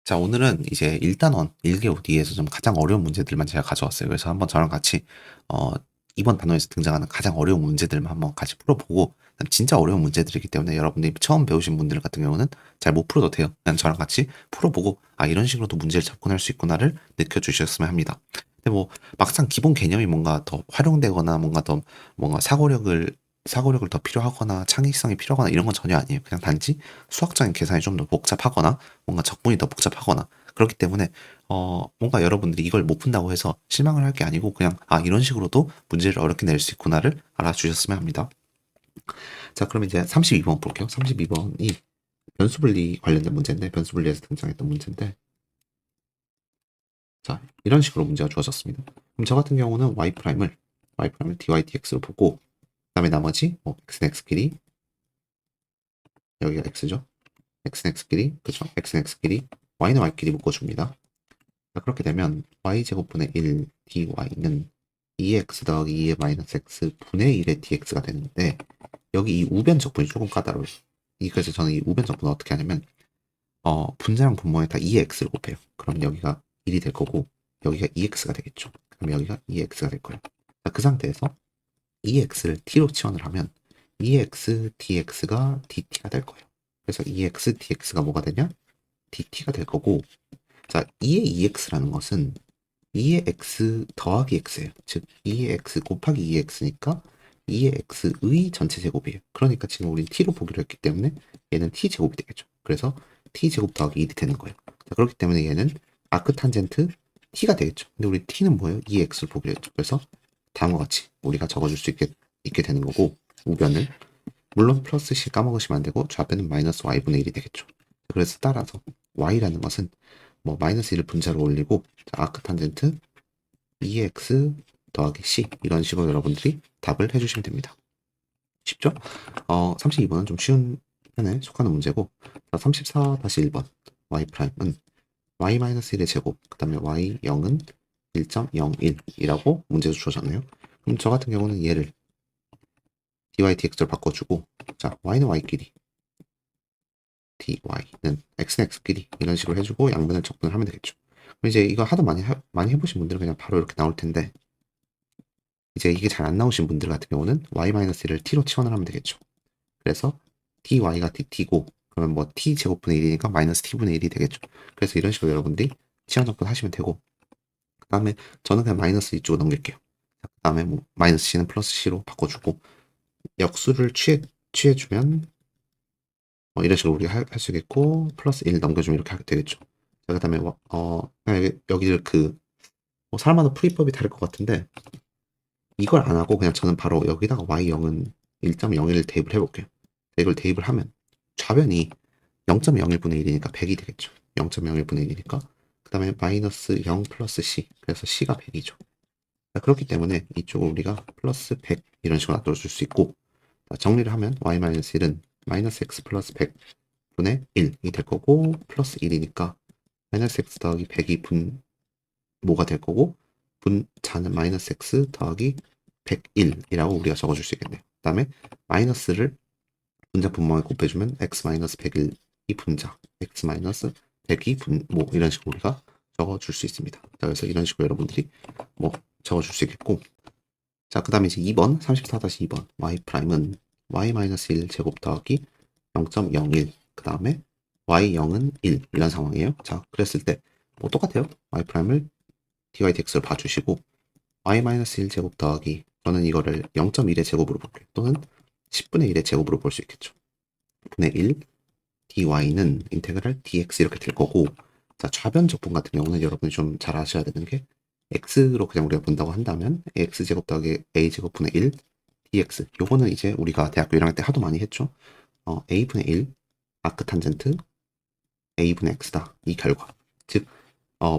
자, 오늘은 이제 1단원 1개월 뒤에서 좀 가장 어려운 문제들만 제가 가져왔어요. 그래서 한번 저랑 같이 어, 이번 단원에서 등장하는 가장 어려운 문제들만 한번 같이 풀어보고, 그다음 진짜 어려운 문제들이기 때문에 여러분들이 처음 배우신 분들 같은 경우는 잘 못 풀어도 돼요. 그냥 저랑 같이 풀어보고, 아, 이런 식으로도 문제를 접근할 수 있구나를 느껴주셨으면 합니다. 근데 뭐 막상 기본 개념이 뭔가 더 활용되거나 뭔가 사고력을 더 필요하거나 창의성이 필요하거나 이런 건 전혀 아니에요. 그냥 단지 수학적인 계산이 좀 더 복잡하거나 뭔가 적분이 더 복잡하거나 그렇기 때문에 뭔가 여러분들이 이걸 못 푼다고 해서 실망을 할 게 아니고, 그냥 아, 이런 식으로도 문제를 어렵게 낼 수 있구나를 알아주셨으면 합니다. 자, 그럼 이제 32번 볼게요. 32번이 변수분리 관련된 문제인데, 변수분리에서 등장했던 문제인데, 자, 이런 식으로 문제가 주어졌습니다. 그럼 저 같은 경우는 y''을 dy dx로 보고, 그다음에 나머지 x는 x끼리, 여기가 x죠. x는 x끼리, 그죠? x는 x끼리, y는 y끼리 묶어줍니다. 자, 그렇게 되면 y제곱분의 1 dy는 2x 더하기 2의 마이너스 x 분의 1의 dx가 되는데, 여기 이 우변 적분이 조금 까다로워요. 그래서 저는 이 우변 적분을 어떻게 하냐면 분자랑 분모에다 2의 x를 곱해요. 그럼 여기가 1이 될 거고, 여기가 2x가 되겠죠. 그럼 여기가 2x가 될 거예요. 자, 그 상태에서 2x를 t로 치환을 하면 2x dx가 dt가 될 거예요. 그래서 2x dx가 뭐가 되냐? dt가 될 거고, 자, 2의 2x라는 것은 2의 x 더하기 x예요. 즉 2의 x 곱하기 2의 x니까 2의 x의 전체 제곱이에요. 그러니까 지금 우리 t로 보기로 했기 때문에 얘는 t 제곱이 되겠죠. 그래서 t 제곱 더하기 1이 되는 거예요. 자, 그렇기 때문에 얘는 아크탄젠트 t가 되겠죠. 근데 우리 t는 뭐예요? 2의 x를 보기로 했죠. 그래서 다음과 같이 우리가 적어줄 수 있게 되는 거고, 우변을 물론 플러스 c 까먹으시면 안 되고 좌변은 마이너스 y분의 1이 되겠죠. 그래서 따라서 y라는 것은 뭐 마이너스 1을 분자로 올리고, 자, 아크탄젠트 2x 더하기 c, 이런 식으로 여러분들이 답을 해주시면 됩니다. 쉽죠? 32번은 좀 쉬운 편에 속하는 문제고, 34-1번 y''은 y-1의 제곱, 그 다음에 y0은 1.01이라고 문제에서 주어졌네요. 그럼 저 같은 경우는 얘를 dy dx로 바꿔주고, 자, y는 y끼리, dy는 x는 x끼리, 이런 식으로 해주고 양변을 적분을 하면 되겠죠. 그럼 이제 이거 하도 많이 해보신 분들은 그냥 바로 이렇게 나올 텐데, 이제 이게 잘 안 나오신 분들 같은 경우는 y-1을 t로 치환을 하면 되겠죠. 그래서 dy가 dt고, 그러면 뭐 t 제곱분의 1이니까 마이너스 t분의 1이 되겠죠. 그래서 이런 식으로 여러분들이 치환 접근 하시면 되고, 그 다음에 저는 그냥 마이너스 이쪽으로 넘길게요. 그 다음에 뭐 마이너스 c는 플러스 c로 바꿔주고, 역수를 취해주면 이런 식으로 우리가 할 수 있겠고, 플러스 1 넘겨주면 이렇게 하게 되겠죠. 자, 그 다음에 그냥 여기를 사람마다 풀이법이 다를 것 같은데, 이걸 안 하고 그냥 저는 바로 여기다가 y0은 1.01을 대입을 해볼게요. 이걸 대입을 하면 좌변이 0.01분의 1이니까 100이 되겠죠. 0.01분의 1이니까. 그 다음에 마이너스 0 플러스 c. 그래서 c가 100이죠. 그렇기 때문에 이쪽을 우리가 플러스 100 이런 식으로 놔둬줄 수 있고, 정리를 하면 y-1은 마이너스 x 플러스 100분의 1이 될 거고, 플러스 1이니까 마이너스 x 더하기 100이 분모가 될 거고, 분자는 마이너스 x 더하기 101이라고 우리가 적어줄 수 있겠네요. 그 다음에 마이너스를 분자 분모에 곱해주면 x 마이너스 101이 분자, x 마이너스 100이 분모, 이런 식으로 우리가 적어줄 수 있습니다. 자, 그래서 이런 식으로 여러분들이 적어줄 수 있겠고, 자, 그 다음에 이제 2번 34-2번 y''은 y-1 제곱 더하기 0.01, 그 다음에 y0은 1 이런 상황이에요. 자, 그랬을 때 똑같아요. y''을 dy dx로 봐주시고, y-1 제곱 더하기, 저는 이거를 0.1의 제곱으로 볼게요. 또는 10분의 1의 제곱으로 볼 수 있겠죠. 분의 1 dy는 인테그랄 dx 이렇게 될 거고, 자, 좌변 적분 같은 경우는 여러분이 좀 잘 아셔야 되는 게, x로 그냥 우리가 본다고 한다면 x제곱 더하기 a제곱 분의 1 dx, 요거는 이제 우리가 대학교 1학년 때 하도 많이 했죠. a분의 1 아크탄젠트 a분의 x다, 이 결과. 즉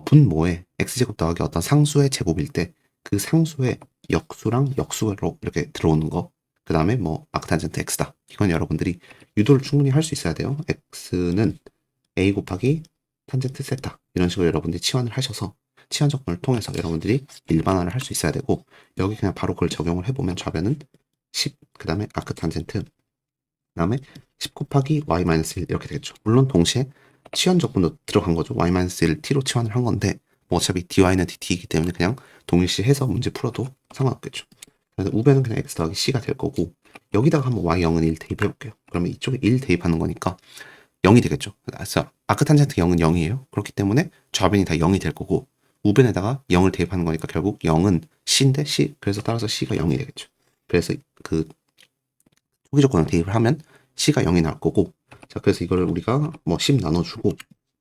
분모에 x제곱 더하기 어떤 상수의 제곱일 때 그 상수의 역수랑 역수로 이렇게 들어오는 거, 그 다음에 아크탄젠트 x다, 이건 여러분들이 유도를 충분히 할 수 있어야 돼요. x는 a 곱하기 탄젠트 세타, 이런 식으로 여러분들이 치환을 하셔서 치환 적분을 통해서 여러분들이 일반화를 할 수 있어야 되고, 여기 그냥 바로 그걸 적용을 해보면 좌변은 10, 그 다음에 아크탄젠트, 그 다음에 10 곱하기 y-1 이렇게 되겠죠. 물론 동시에 치환 적분도 들어간 거죠. y-1을 t로 치환을 한 건데 뭐 어차피 dy는 dt이기 때문에 그냥 동일시해서 문제 풀어도 상관없겠죠. 그래서 우변은 그냥 x 더하기 c가 될 거고 여기다가 한번 y0은 1 대입해 볼게요. 그러면 이쪽에 1 대입하는 거니까 0이 되겠죠. 그래서 아크탄젠트 0은 0이에요. 그렇기 때문에 좌변이 다 0이 될 거고 우변에다가 0을 대입하는 거니까 결국 0은 c인데 c, 그래서 따라서 c가 0이 되겠죠. 그래서 그 초기 조건을 대입을 하면 c가 0이 나올 거고, 자 그래서 이거를 우리가 뭐 10 나눠주고,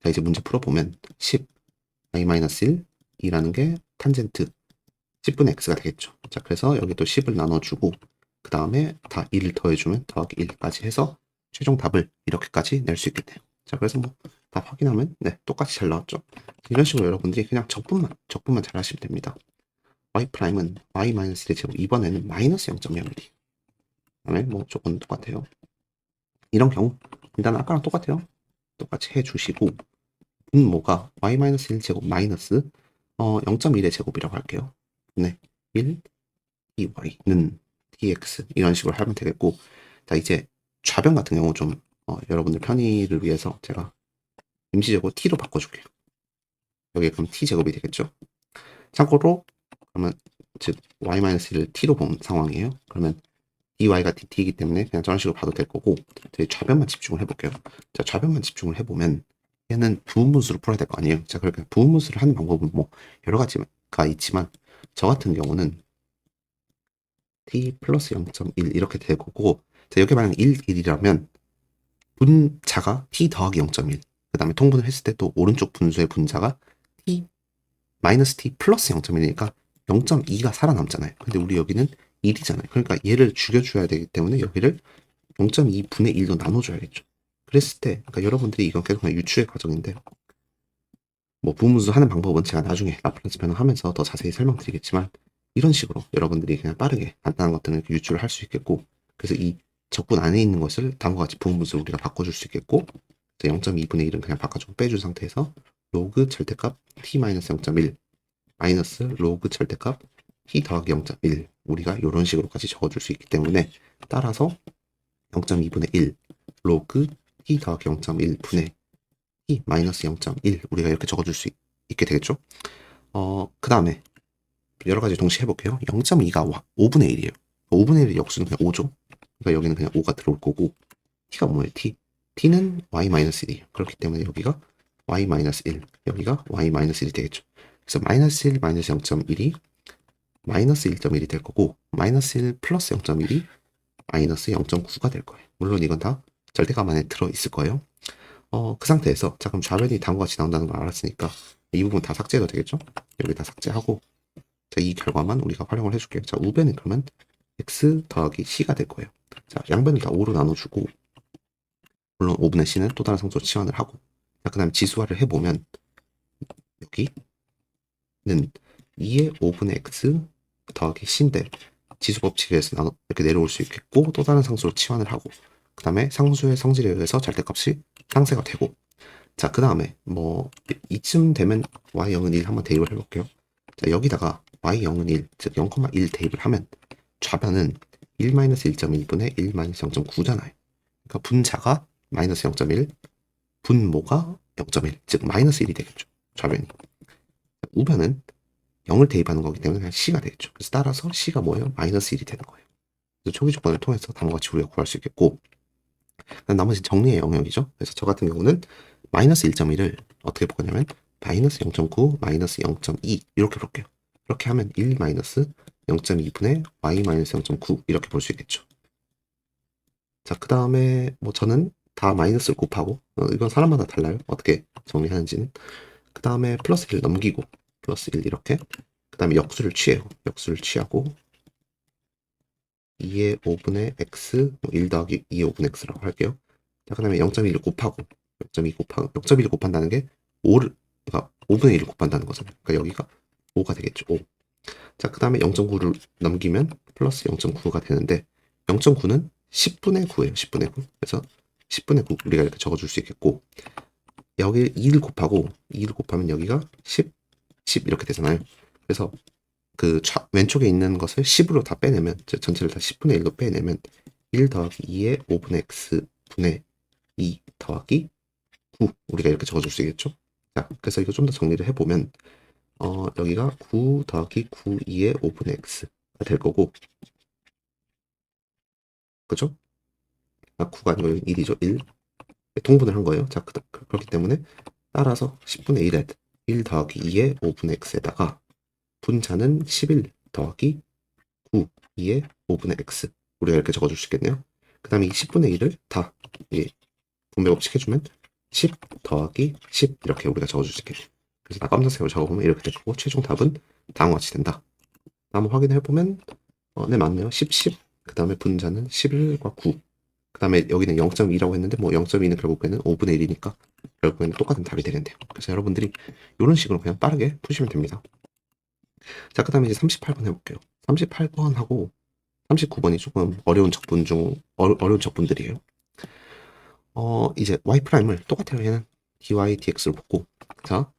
자 이제 문제 풀어보면 10 i-1 이라는 게 탄젠트 10분의 x가 되겠죠. 자 그래서 여기 또 10을 나눠주고 그 다음에 다 1을 더해주면 더하기 1까지 해서 최종 답을 이렇게까지 낼 수 있겠네요. 자 그래서 뭐 다 확인하면 네 똑같이 잘 나왔죠. 이런 식으로 여러분들이 그냥 적분만 잘 하시면 됩니다. y''은 y-1의 제곱, 이번에는 마이너스 0.01이, 그다음에 뭐 조건은 똑같아요. 이런 경우 일단 아까랑 똑같아요. 똑같이 해주시고 분모가 y-1 제곱 마이너스 0.1의 제곱이라고 할게요. 네, 1 dy는 dx 이런 식으로 하면 되겠고, 자 이제 좌변 같은 경우 좀 여러분들 편의를 위해서 제가 임시적으로 t로 바꿔줄게요. 여기 그럼 t 제곱이 되겠죠. 참고로 그러면 즉 y-1을 t로 본 상황이에요. 그러면 dy가 dt이기 때문에 그냥 저런 식으로 봐도 될 거고, 저희 좌변만 집중을 해볼게요. 자 좌변만 집중을 해보면 얘는 부분분수로 풀어야 될 거 아니에요. 자 그러니까 부분분수를 하는 방법은 뭐 여러 가지가 있지만 저 같은 경우는 t 플러스 0.1 이렇게 될 거고, 자 여기 만약 1이라면 분자가 t 더하기 0.1, 그 다음에 통분을 했을 때 또 오른쪽 분수의 분자가 t 마이너스 t 플러스 0.1이니까 0.2가 살아남잖아요. 근데 우리 여기는 1이잖아요. 그러니까 얘를 죽여줘야 되기 때문에 여기를 0.2분의 1로 나눠줘야겠죠. 그랬을 때, 그러니까 여러분들이 이건 계속 그냥 유추의 과정인데, 뭐 부분수 하는 방법은 제가 나중에 라플라스 변형하면서 더 자세히 설명드리겠지만, 이런 식으로 여러분들이 그냥 빠르게 간단한 것들은 유추를 할 수 있겠고, 그래서 이 적분 안에 있는 것을 다음과 같이 부분분수 우리가 바꿔줄 수 있겠고, 0.2분의 1은 그냥 바꿔주고 빼준 상태에서 로그 절대값 t-0.1 마이너스 로그 절대값 t 더하기 0.1 우리가 이런 식으로까지 적어줄 수 있기 때문에, 따라서 0.2분의 1 로그 t 더하기 0.1 분의 t 마이너스 0.1 우리가 이렇게 적어줄 수 있게 되겠죠. 그 다음에 여러 가지 동시에 해볼게요. 0.2가 5분의 1이에요. 5분의 1의 역수는 그냥 5죠. 그러니까 여기는 그냥 5가 들어올 거고, t가 뭐예요? t는 y-1이에요. 그렇기 때문에 여기가 y-1, 여기가 y-1이 되겠죠. 그래서 마이너스 1 마이너스 0.1이 마이너스 1.1이 될 거고, 마이너스 1 플러스 0.1이 마이너스 0.9가 될 거예요. 물론 이건 다 절대값 안에 들어있을 거예요. 그 상태에서 자 그럼 좌변이 다음과 같이 나온다는 걸 알았으니까 이 부분 다 삭제해도 되겠죠? 여기 다 삭제하고, 자 이 결과만 우리가 활용을 해줄게요. 자 우변은 그러면 x 더하기 c가 될 거예요. 자 양변을 다 5로 나눠주고, 물론 5분의 c는 또 다른 상수로 치환을 하고, 자 그 다음에 지수화를 해보면 여기는 2의 5분의 x 더하기 c인데 지수법칙에서 이렇게 내려올 수 있겠고, 또 다른 상수로 치환을 하고, 그 다음에 상수의 성질에 의해서 절대값이 상쇄가 되고, 자 그 다음에 뭐 이쯤 되면 y0은 1 한번 대입을 해볼게요. 자 여기다가 y0은 1, 즉 0,1 대입을 하면 좌변은 1-1.1분의 1-0.9잖아요. 그러니까 분자가 마이너스 0.1, 분모가 0.1, 즉 마이너스 1이 되겠죠. 좌변이. 우변은 0을 대입하는 거기 때문에 그냥 c가 되겠죠. 그래서 따라서 c가 뭐예요? 마이너스 1이 되는 거예요. 그래서 초기 조건을 통해서 다음과 같이 우리가 구할 수 있겠고, 나머지 정리의 영역이죠. 그래서 저 같은 경우는 마이너스 1.1을 어떻게 볼 거냐면 마이너스 0.9 마이너스 0.2 이렇게 볼게요. 이렇게 하면 1 마이너스 0.2분의 y 마이너스 0.9 이렇게 볼 수 있겠죠. 자, 그 다음에 뭐 저는 다 마이너스를 곱하고, 이건 사람마다 달라요. 어떻게 정리하는지는. 그 다음에 플러스 1 넘기고, 플러스 1 이렇게. 그 다음에 역수를 취해요. 역수를 취하고 2의 5분의 x, 1 더하기 2의 5분의 x라고 할게요. 자, 그 다음에 0.1을 곱하고, 0.1을 곱한다는 게 5를, 그러니까 5분의 1을 곱한다는 거잖아요. 그러니까 여기가 5가 되겠죠. 5. 자, 그 다음에 0.9를 넘기면 플러스 0.9가 되는데, 0.9는 10분의 9예요. 10분의 9. 그래서 10분의 9 우리가 이렇게 적어줄 수 있겠고, 여기 2를 곱하고, 2를 곱하면 여기가 10, 10 이렇게 되잖아요. 그래서 그 왼쪽에 있는 것을 10으로 다 빼내면, 전체를 다 10분의 1로 빼내면 1 더하기 2의 5분의 x 분의 2 더하기 9 우리가 이렇게 적어줄 수 있겠죠. 자, 그래서 이거 좀 더 정리를 해보면 여기가 9 더하기 9 2의 5분의 x가 될 거고, 그죠? 9가 아니고 1이죠. 1 통분을 한 거예요. 자, 그렇기 때문에 따라서 10분의 1에 1 더하기 2의 5분의 x에다가 분자는 11 더하기 9 2의 5분의 x 우리가 이렇게 적어줄 수 있겠네요. 그 다음에 이 10분의 1을 다 분배 법칙 해주면 10 더하기 10 이렇게 우리가 적어줄 수 있겠네요. 그래서 다 검정색으로 적어보면 이렇게 될 거고, 최종 답은 다음과 같이 된다. 한번 확인해보면 네, 맞네요. 10, 10. 그 다음에 분자는 11과 9. 그 다음에 여기는 0.2라고 했는데, 뭐 0.2는 결국에는 5분의 1이니까 결국에는 똑같은 답이 되겠네요. 그래서 여러분들이 이런 식으로 그냥 빠르게 푸시면 됩니다. 자, 그 다음에 이제 38번 해볼게요. 38번하고 39번이 조금 어려운 적분 중 어려운 적분들이에요. 이제 y 프라임을 똑같아요. 얘는 dy dx로 보고, 자,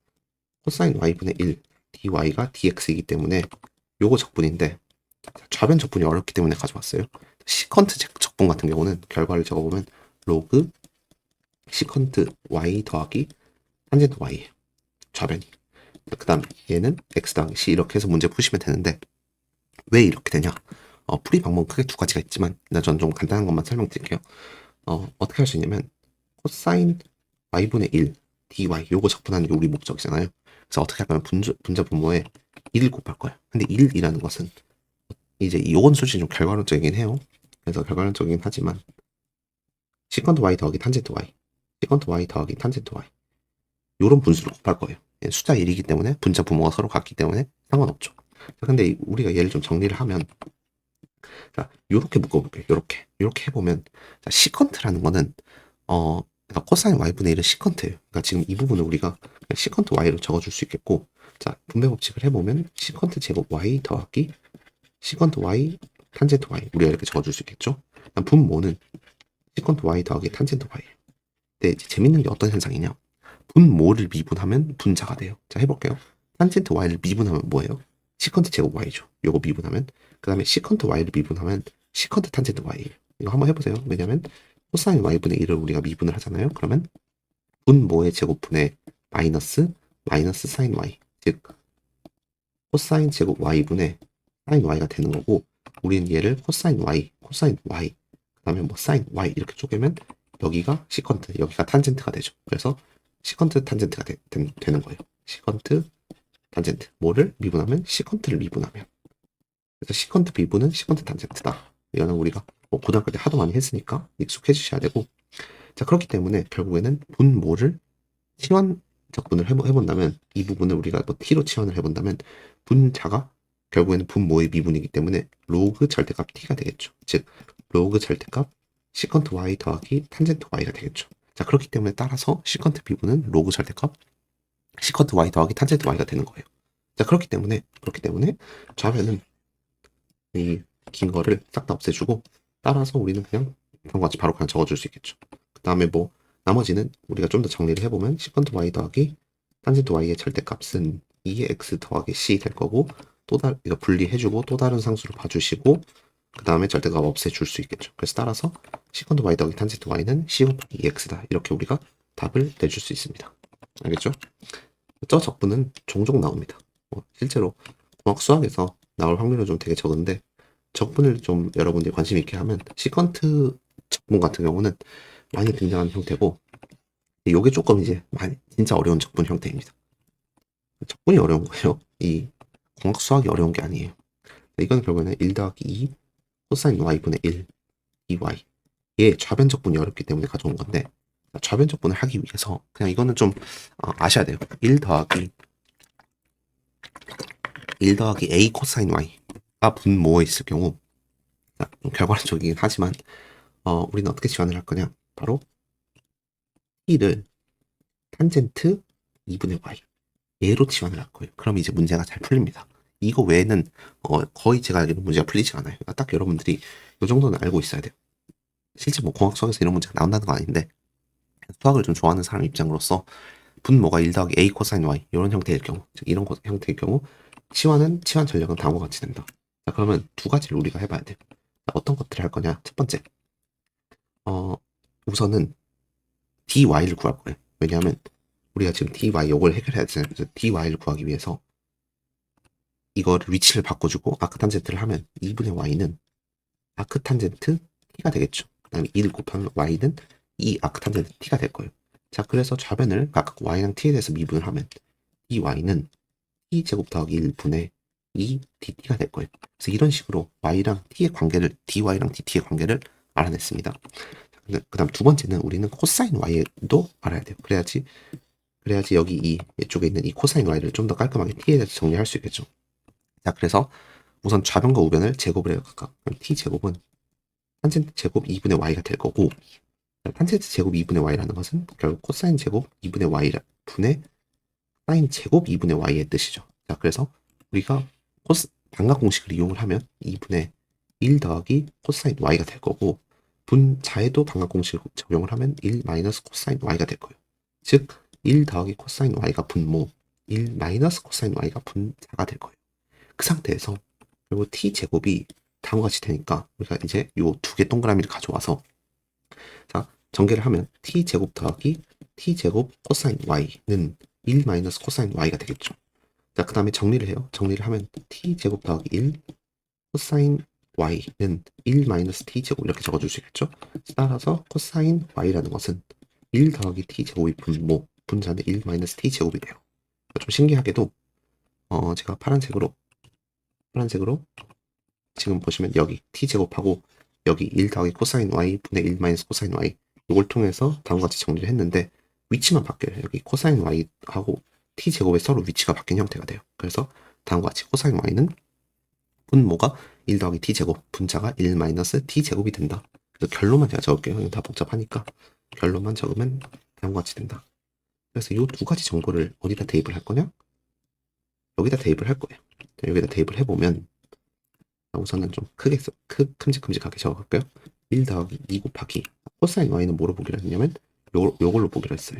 코사인 y분의 1 dy가 dx이기 때문에 요거 적분인데, 좌변 적분이 어렵기 때문에 가져왔어요. 시컨트 적분 같은 경우는 결과를 적어보면 로그 시컨트 y 더하기 탄젠트 y예요. 좌변이. 그 다음 얘는 x 더하기 c 이렇게 해서 문제 푸시면 되는데, 왜 이렇게 되냐? 풀이 방법은 크게 두 가지가 있지만 일단 저는 좀 간단한 것만 설명드릴게요. 어떻게 할 수 있냐면 코사인 y분의 1 dy 요거 적분하는 게 우리 목적이잖아요. 그래서 어떻게 할 거냐면 분자 분모에 1을 곱할 거예요. 근데 1이라는 것은 이제 요건 솔직히 좀 결과론적이긴 해요. 그래서 결과론적이긴 하지만 시컨트 y 더하기 탄젠트 y, 시컨트 y 더하기 탄젠트 y 요런 분수를 곱할 거예요. 숫자 1이기 때문에 분자 분모가 서로 같기 때문에 상관없죠. 근데 우리가 얘를 좀 정리를 하면, 자, 요렇게 묶어볼게요. 요렇게 해보면, 자, 시컨트라는 거는 그러니까 코사인 y분의 1은 시컨트예요. 그러니까 지금 이 부분을 우리가 시컨트 y로 적어줄 수 있겠고, 자, 분배 법칙을 해보면 시컨트 제곱 y 더하기 시컨트 y 탄젠트 y 우리가 이렇게 적어줄 수 있겠죠. 분모는 시컨트 y 더하기 탄젠트 y. 근데 이제 재밌는 게 어떤 현상이냐? 분모를 미분하면 분자가 돼요. 자, 해볼게요. 탄젠트 y를 미분하면 뭐예요? 시컨트 제곱 y죠. 요거 미분하면. 그 다음에 시컨트 y를 미분하면 시컨트 탄젠트 y예요. 이거 한번 해보세요. 왜냐면 코사인 y분의 1을 우리가 미분을 하잖아요. 그러면 분모의 제곱분의 마이너스 사인 y, 즉 코사인 제곱 y분의 사인 y가 되는 거고, 우리는 얘를 코사인 y 그 다음에 뭐 사인 y 이렇게 쪼개면 여기가 시컨트, 여기가 탄젠트가 되죠. 그래서 시컨트 탄젠트가 되는 거예요. 시컨트 탄젠트. 뭐를 미분하면 시컨트를 미분하면. 그래서 시컨트 미분은 시컨트 탄젠트다. 이거는 우리가 뭐 고등학교 때 하도 많이 했으니까 익숙해지셔야 되고, 자, 그렇기 때문에 결국에는 분모를 치환 적분을 해본다면, 이 부분을 우리가 뭐 t로 치환을 해본다면 분자가 결국에는 분모의 미분이기 때문에 로그 절대값 t가 되겠죠. 즉 로그 절대값 시컨트 y 더하기 탄젠트 y가 되겠죠. 자, 그렇기 때문에 따라서 시컨트 미분은 로그 절대값 시컨트 y 더하기 탄젠트 y가 되는 거예요. 자, 그렇기 때문에 좌변은 이 긴 거를 싹 다 없애주고, 따라서 우리는 그냥 다음과 같이 바로 그냥 적어줄 수 있겠죠. 그 다음에 뭐 나머지는 우리가 좀 더 정리를 해보면 시컨트 y 더하기 탄젠트 y의 절대값은 2의 x 더하기 c 될 거고, 이거 분리해주고 또 다른 상수를 봐주시고, 그 다음에 절대값 없애줄 수 있겠죠. 그래서 따라서 시컨트 y 더하기 탄젠트 y는 c 곱하기 2x다. 이렇게 우리가 답을 내줄 수 있습니다. 알겠죠? 저 적분은 종종 나옵니다. 실제로 공학 수학에서 나올 확률은 좀 되게 적은데, 적분을 좀 여러분들이 관심 있게 하면 시컨트 적분 같은 경우는 많이 등장하는 형태고, 이게 조금 이제 진짜 어려운 적분 형태입니다. 적분이 어려운 거예요. 이 공학 수학이 어려운 게 아니에요. 이건 결국에는 1 더하기 2 코사인 y분의 1 dy, 얘 좌변 적분이 어렵기 때문에 가져온 건데, 좌변 적분을 하기 위해서 그냥 이거는 좀 아셔야 돼요. 1 더하기 a 코사인 y가 분모에 있을 경우, 결과론적이긴 하지만 우리는 어떻게 치환을 할 거냐? 바로 t를 탄젠트 2분의 y 얘로 치환을 할 거예요. 그럼 이제 문제가 잘 풀립니다. 이거 외에는 거의 제가 알기로 문제가 풀리지 않아요. 딱 여러분들이 이 정도는 알고 있어야 돼요. 실제 뭐 공학 수학에서 이런 문제가 나온다는 건 아닌데, 수학을 좀 좋아하는 사람 입장으로서 분모가 1 더하기 a 코사인 y 이런 형태일 경우, 즉 이런 형태일 경우 치환 전략은 다음과 같이 된다. 자, 그러면 두 가지를 우리가 해봐야 돼요. 어떤 것들을 할 거냐? 첫 번째, 우선은 dy를 구할 거예요. 왜냐하면 우리가 지금 dy 요걸 해결해야 되잖아요. 그래서 dy를 구하기 위해서 이거를 위치를 바꿔주고 아크탄젠트를 하면 2분의 y는 아크탄젠트 t가 되겠죠. 그 다음에 1 곱하면 y는 2 아크탄젠트 t가 될 거예요. 자, 그래서 좌변을 각각 y랑 t에 대해서 미분을 하면 dy는 t제곱 더하기 1분의 2 dt가 될 거예요. 그래서 이런 식으로 y랑 t의 관계를, dy랑 dt의 관계를 알아냈습니다. 그 다음 두 번째는 우리는 코사인 y도 알아야 돼요. 그래야지 여기 이쪽에 있는 이 코사인 y를 좀 더 깔끔하게 t에 대해서 정리할 수 있겠죠. 자, 그래서 우선 좌변과 우변을 제곱을 해요. 각각. 그럼 t제곱은 탄젠트 제곱 2분의 y가 될 거고, 탄젠트 제곱 2분의 y라는 것은 결국 코사인 제곱 2분의 y 분의 사인 제곱 2분의 y의 뜻이죠. 자, 그래서 우리가 반각 공식을 이용을 하면 2분의 1 더하기 코사인 y가 될 거고, 분자에도 반각 공식을 적용을 하면 1 마이너스 코사인 y가 될 거예요. 즉 1 더하기 코사인 y가 분모, 1 마이너스 코사인 y가 분자가 될 거예요. 그 상태에서 그리고 t제곱이 다음과 같이 되니까 우리가 이제 요 두 개 동그라미를 가져와서 자, 전개를 하면 t제곱 더하기 t제곱 코사인 y는 1 마이너스 코사인 y가 되겠죠. 자, 그 다음에 정리를 해요. 정리를 하면 t제곱 더하기 1 코사인 y는 1 마이너스 t제곱 이렇게 적어줄 수 있겠죠. 따라서 코사인 y라는 것은 1 더하기 t제곱이 분모, 분자는 1 마이너스 t제곱이 돼요. 좀 신기하게도 제가 파란색으로 지금 보시면 여기 t제곱하고 여기 1 더하기 코사인 y 분의 1 마이너스 코사인 y 이걸 통해서 다음과 같이 정리를 했는데 위치만 바뀌어요. 여기 코사인 y하고 t제곱의 서로 위치가 바뀐 형태가 돼요. 그래서 다음과 같이 코사인 y는 분모가 1 더하기 t제곱, 분자가 1 마이너스 t제곱이 된다. 그래서 결론만 제가 적을게요. 이건 다 복잡하니까 결론만 적으면 다음과 같이 된다. 그래서 이 두 가지 정보를 어디다 대입을 할 거냐? 여기다 대입을 할 거예요. 여기다 대입을 해보면 우선은 좀 큼직큼직하게 적어볼까요? 1 더하기 2 곱하기 코사인 y는 뭐로 보기로 했냐면 요걸로 보기로 했어요.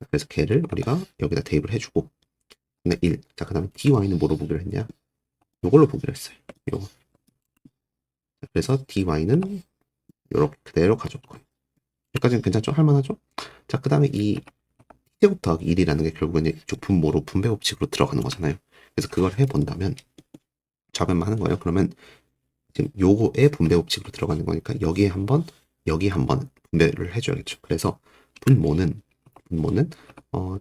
그래서 걔를 우리가 여기다 대입을 해주고 근데 1. 자, 그 다음에 dy는 뭐로 보기로 했냐? 요걸로 보기로 했어요. 요거. 그래서 dy는 요렇게 그대로 가져올 거예요. 여기까지는 괜찮죠? 할만하죠? 자, 그 다음에 이 t제곱 더하기 1이라는 게 결국에는 이쪽 분모로 분배 법칙으로 들어가는 거잖아요. 그래서 그걸 해본다면 좌변만 하는 거예요. 그러면 지금 요거의 분배 법칙으로 들어가는 거니까 여기에 한번 분배를 해줘야겠죠. 그래서 분모는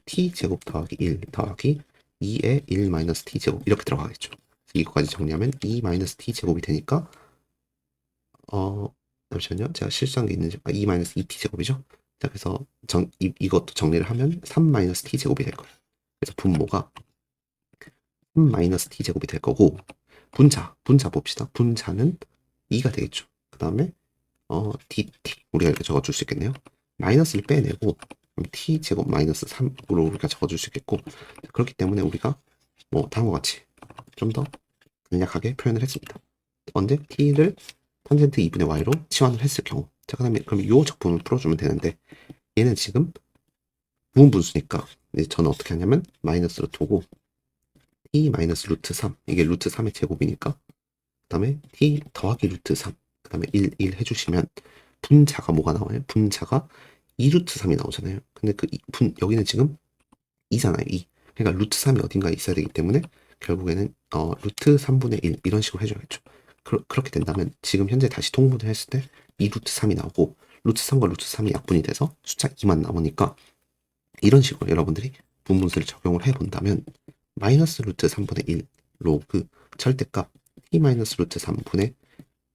t제곱 더하기 1 더하기 2의 1 마이너스 t제곱 이렇게 들어가겠죠. 이거까지 정리하면 2 마이너스 t제곱이 되니까 잠시만요. 제가 실수한 게 있는지 2 마이너스 2t제곱이죠. 자, 그래서 이것도 정리를 하면 3 마이너스 t제곱이 될 거예요. 그래서 분모가 3 마이너스 t제곱이 될 거고 분자 봅시다. 분자는 2가 되겠죠. 그 다음에 dt 우리가 이렇게 적어줄 수 있겠네요. 마이너스를 빼내고 t제곱 마이너스 3으로 우리가 적어줄 수 있겠고 그렇기 때문에 우리가 다음과 같이 좀 더 간략하게 표현을 했습니다. 언제 t를 탄젠트 2분의 y로 치환을 했을 경우 자, 그 다음에 그럼 이 적분을 풀어주면 되는데 얘는 지금 부분 분수니까 이제 저는 어떻게 하냐면 마이너스로 두고 t 마이너스 루트 3 이게 루트 3의 제곱이니까 그 다음에 t 더하기 루트 3 그 다음에 1 해주시면 분자가 뭐가 나와요? 분자가 2루트 3이 나오잖아요. 근데 여기는 지금 2잖아요. 2. 그러니까 루트 3이 어딘가에 있어야 되기 때문에 결국에는 루트 3분의 1 이런 식으로 해줘야겠죠. 그렇게 된다면 지금 현재 다시 통분을 했을 때 2루트 3이 나오고 루트 3과 루트 3이 약분이 돼서 숫자 2만 남으니까 이런 식으로 여러분들이 분분수를 적용을 해본다면 마이너스 루트 3분의 1 로그 절대값 t 마이너스 루트 3분의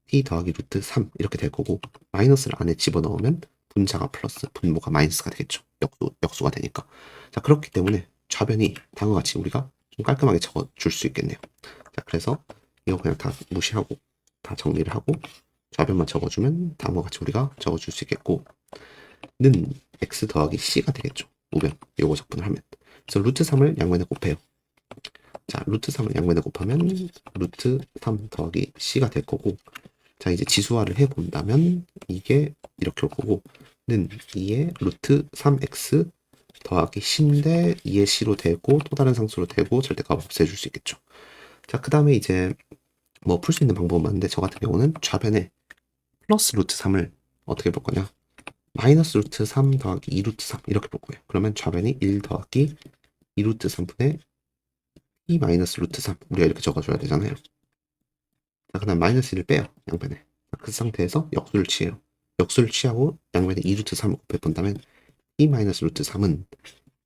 t 더하기 루트 3 이렇게 될 거고 마이너스를 안에 집어넣으면 분자가 플러스 분모가 마이너스가 되겠죠. 역수가 되니까. 자, 그렇기 때문에 좌변이 다음과 같이 우리가 좀 깔끔하게 적어줄 수 있겠네요. 자, 그래서 이거 그냥 다 무시하고 다 정리를 하고 좌변만 적어주면 다음과 같이 우리가 적어줄 수 있겠고 는 x 더하기 c가 되겠죠. 우변 요거 적분을 하면 그래서 루트 3을 양면에 곱해요. 자, 루트 3을 양면에 곱하면 루트 3 더하기 c가 될 거고 자, 이제 지수화를 해본다면 이게 이렇게 올 거고 는 2의 루트 3x 더하기 c인데 2의 c로 되고 또 다른 상수로 되고 절대값 없애줄 수 있겠죠. 자, 그 다음에 이제 뭐 풀 수 있는 방법은 많은데 저 같은 경우는 좌변에 플러스 루트 3을 어떻게 볼 거냐 마이너스 루트 3 더하기 2 루트 3 이렇게 볼 거예요. 그러면 좌변이 1 더하기 2 루트 3분의 2 마이너스 루트 3 우리가 이렇게 적어줘야 되잖아요. 자, 그 다음 마이너스 1을 빼요. 양변에. 그 상태에서 역수를 취해요. 역수를 취하고 양변에 2 루트 3을 곱해본다면 2 마이너스 루트 3은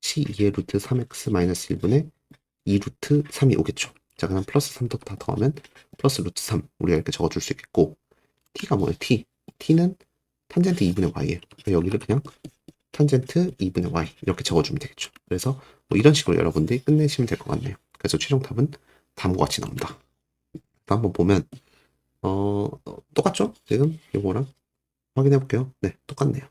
C2의 루트 3x 마이너스 1분의 2 루트 3이 오겠죠. 자, 그럼 플러스 3도 다 더하면 플러스 루트 3 우리가 이렇게 적어줄 수 있겠고 t가 뭐예요? t는 탄젠트 2분의 y예요. 여기를 그냥 탄젠트 2분의 y 이렇게 적어주면 되겠죠. 그래서 뭐 이런 식으로 여러분들이 끝내시면 될 것 같네요. 그래서 최종답은 다음과 같이 나온다. 한번 보면 똑같죠? 지금 이거랑 확인해 볼게요. 네, 똑같네요.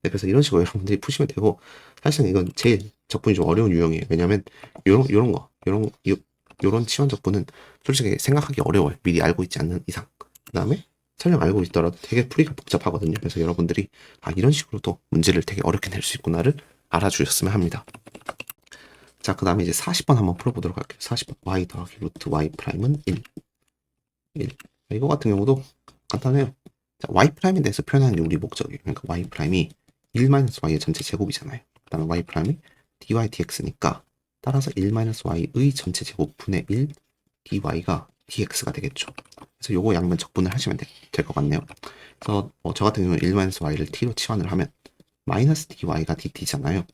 네, 그래서 이런 식으로 여러분들이 푸시면 되고 사실은 이건 제일 적분이 좀 어려운 유형이에요. 왜냐면 요런 치환 적분은 솔직히 생각하기 어려워요. 미리 알고 있지 않는 이상. 그 다음에 설령 알고 있더라도 되게 풀이가 복잡하거든요. 그래서 여러분들이 이런 식으로도 문제를 되게 어렵게 낼 수 있구나를 알아주셨으면 합니다. 자, 그 다음에 이제 40번 한번 풀어보도록 할게요. 40번 y 더하기 루트 y 프라임은 1. 이거 같은 경우도 간단해요. 자, y 프라임에 대해서 표현하는 게 우리 목적이에요. 그러니까 y 프라임이 1-y의 전체 제곱이잖아요. 그 다음에 y 프라임이 dy dx니까 따라서 1-y의 전체 제곱분의 1 dy가 dx가 되겠죠. 그래서 요거 양면 적분을 하시면 될 것 같네요. 그래서 저 같은 경우는 1-y를 t로 치환을 하면 마이너스 dy가 dt잖아요.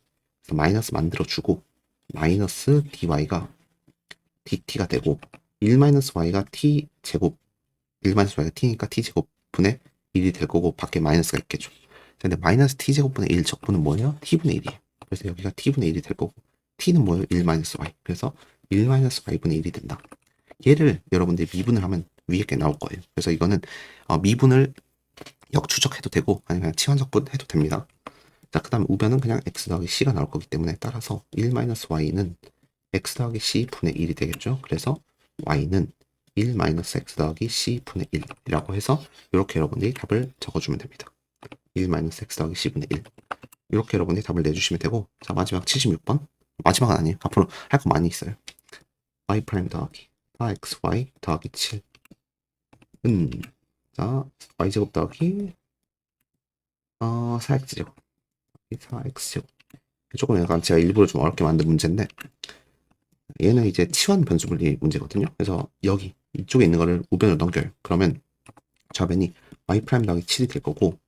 그래서 마이너스 만들어주고 마이너스 dy가 dt가 되고 1-y가 t 제곱 1-y가 t니까 t제곱분의 1이 될 거고 밖에 마이너스가 있겠죠. 근데 마이너스 t제곱분의 1 적분은 뭐예요? t분의 1이에요. 그래서 여기가 t분의 1이 될 거고 t는 뭐예요? 1-y. 그래서 1-y분의 1이 된다. 얘를 여러분들이 미분을 하면 위에 게 나올 거예요. 그래서 이거는 미분을 역추적해도 되고 아니면 치환적분 해도 됩니다. 자, 그 다음 우변은 그냥 x 더하기 c가 나올 거기 때문에 따라서 1-y는 x 더하기 c 분의 1이 되겠죠. 그래서 y는 1-x 더하기 c 분의 1이라고 해서 이렇게 여러분들이 답을 적어주면 됩니다. 1-x 더하기 c 분의 1 이렇게 여러분들이 답을 내주시면 되고 자, 마지막 76번 마지막은 아니에요. 앞으로 할 거 많이 있어요. y 프라임 더하기 4xy 더하기 7은 자, y제곱 더하기 4x제곱 4x제곱 조금 약간 제가 일부러 좀 어렵게 만든 문제인데 얘는 이제 치환 변수분리 문제거든요. 그래서 여기 이쪽에 있는 거를 우변으로 넘겨요. 그러면 좌변이 y 프라임 더하기 7이 될 거고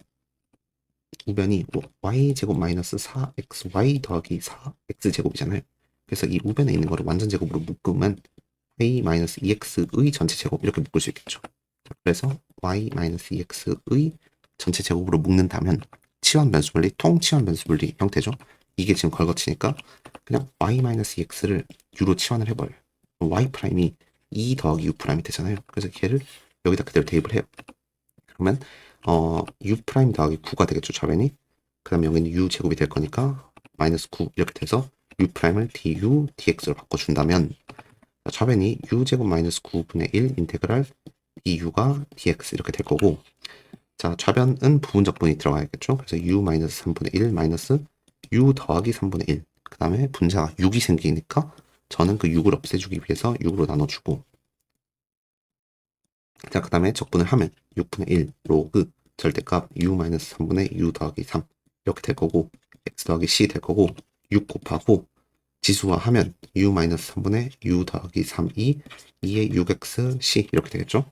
우변이 y제곱 마이너스 4xy 더하기 4x제곱이잖아요. 그래서 이 우변에 있는 거를 완전 제곱으로 묶으면 y 마이너스 2x의 전체 제곱 이렇게 묶을 수 있겠죠. 그래서 y 마이너스 2x의 전체 제곱으로 묶는다면 치환 변수분리, 통치환 변수분리 형태죠. 이게 지금 걸거치니까 그냥 y 마이너스 2x를 u로 치환을 해버려요. y 프라임이 2 더하기 u 프라임이 되잖아요. 그래서 걔를 여기다 그대로 대입을 해요. 그러면 u 프라임 더하기 9가 되겠죠, 좌변이. 그 다음에 여기는 u 제곱이 될 거니까 마이너스 9 이렇게 돼서 u 프라임을 du dx로 바꿔준다면 좌변이 u 제곱 마이너스 9분의 1 인테그랄 du가 dx 이렇게 될 거고 자, 좌변은 부분적분이 들어가야겠죠. 그래서 u 마이너스 3분의 1 마이너스 u 더하기 3분의 1. 그 다음에 분자가 6이 생기니까 저는 그 6을 없애주기 위해서 6으로 나눠주고 자, 그 다음에 적분을 하면 6분의 1 로그 절대값 u 마이너스 3분의 u 더하기 3 이렇게 될 거고 x 더하기 c 될 거고 6 곱하고 지수화하면 u 마이너스 3분의 u 더하기 3이 2의 6x c 이렇게 되겠죠.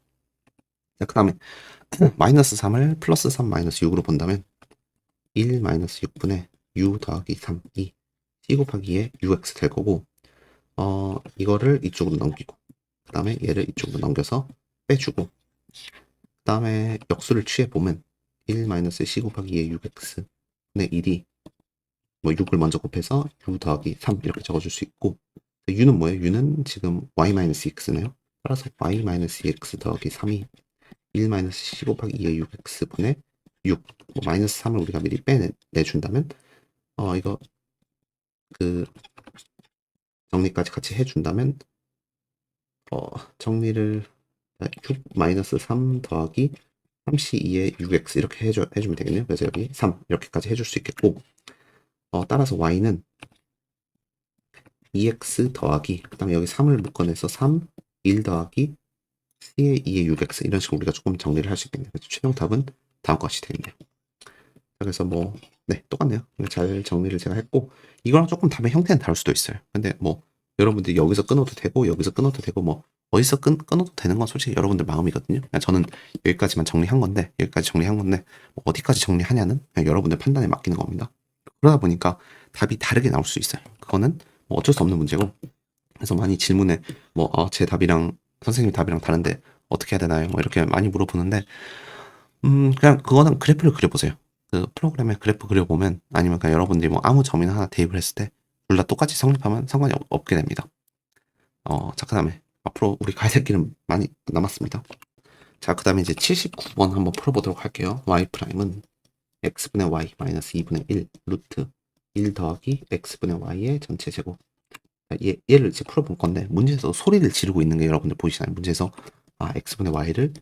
자, 그 다음에 마이너스 3을 플러스 3 마이너스 6으로 본다면 1 마이너스 6분의 u 더하기 3이 c 곱하기 2의 ux 될 거고 이거를 이쪽으로 넘기고 그 다음에 얘를 이쪽으로 넘겨서 빼주고 그 다음에 역수를 취해보면 1 마이너스 c 곱하기 2의 6x분의 1이 뭐 6을 먼저 곱해서 u 더하기 3 이렇게 적어줄 수 있고 u는 뭐예요? u는 지금 y-x네요. 따라서 y-x 더하기 3이 1-c 곱하기 2의 6x분의 6 뭐 마이너스 3을 우리가 미리 빼내준다면 이거 그 정리까지 같이 해준다면 정리를 6 마이너스 3 더하기 3c2의 6x 이렇게 해주면 되겠네요. 그래서 여기 3 이렇게까지 해줄 수 있겠고 따라서 y는 2x 더하기 그 다음에 여기 3을 묶어내서 3, 1 더하기 c의 2의 6x 이런 식으로 우리가 조금 정리를 할 수 있겠네요. 그래서 최종답은 다음과 같이 되겠네요. 그래서 뭐 네 똑같네요. 잘 정리를 제가 했고 이거랑 조금 답의 형태는 다를 수도 있어요. 근데 뭐 여러분들이 여기서 끊어도 되고 여기서 끊어도 되고 뭐 어디서 끊어도 되는 건 솔직히 여러분들 마음이거든요. 그냥 저는 여기까지만 정리한 건데 여기까지 정리한 건데 뭐 어디까지 정리하냐는 그냥 여러분들 판단에 맡기는 겁니다. 그러다 보니까 답이 다르게 나올 수 있어요. 그거는 뭐 어쩔 수 없는 문제고 그래서 많이 질문에 뭐 제 답이랑 선생님 답이랑 다른데 어떻게 해야 되나요? 뭐 이렇게 많이 물어보는데 그냥 그거는 그래프를 그려보세요. 그 프로그램에 그래프 그려보면 아니면 그냥 여러분들이 뭐 아무 점이나 하나 대입을 했을 때 둘 다 똑같이 성립하면 상관이 없게 됩니다. 자, 그 다음에 앞으로 우리 가야 될 길은 많이 남았습니다. 자, 그 다음에 이제 79번 한번 풀어보도록 할게요. y 프라임은 x분의 y 마이너스 2분의 1 루트 1 더하기 x분의 y의 전체 제곱. 얘를 이제 풀어볼 건데 문제에서 소리를 지르고 있는 게 여러분들 보이시나요? 문제에서 x분의 y를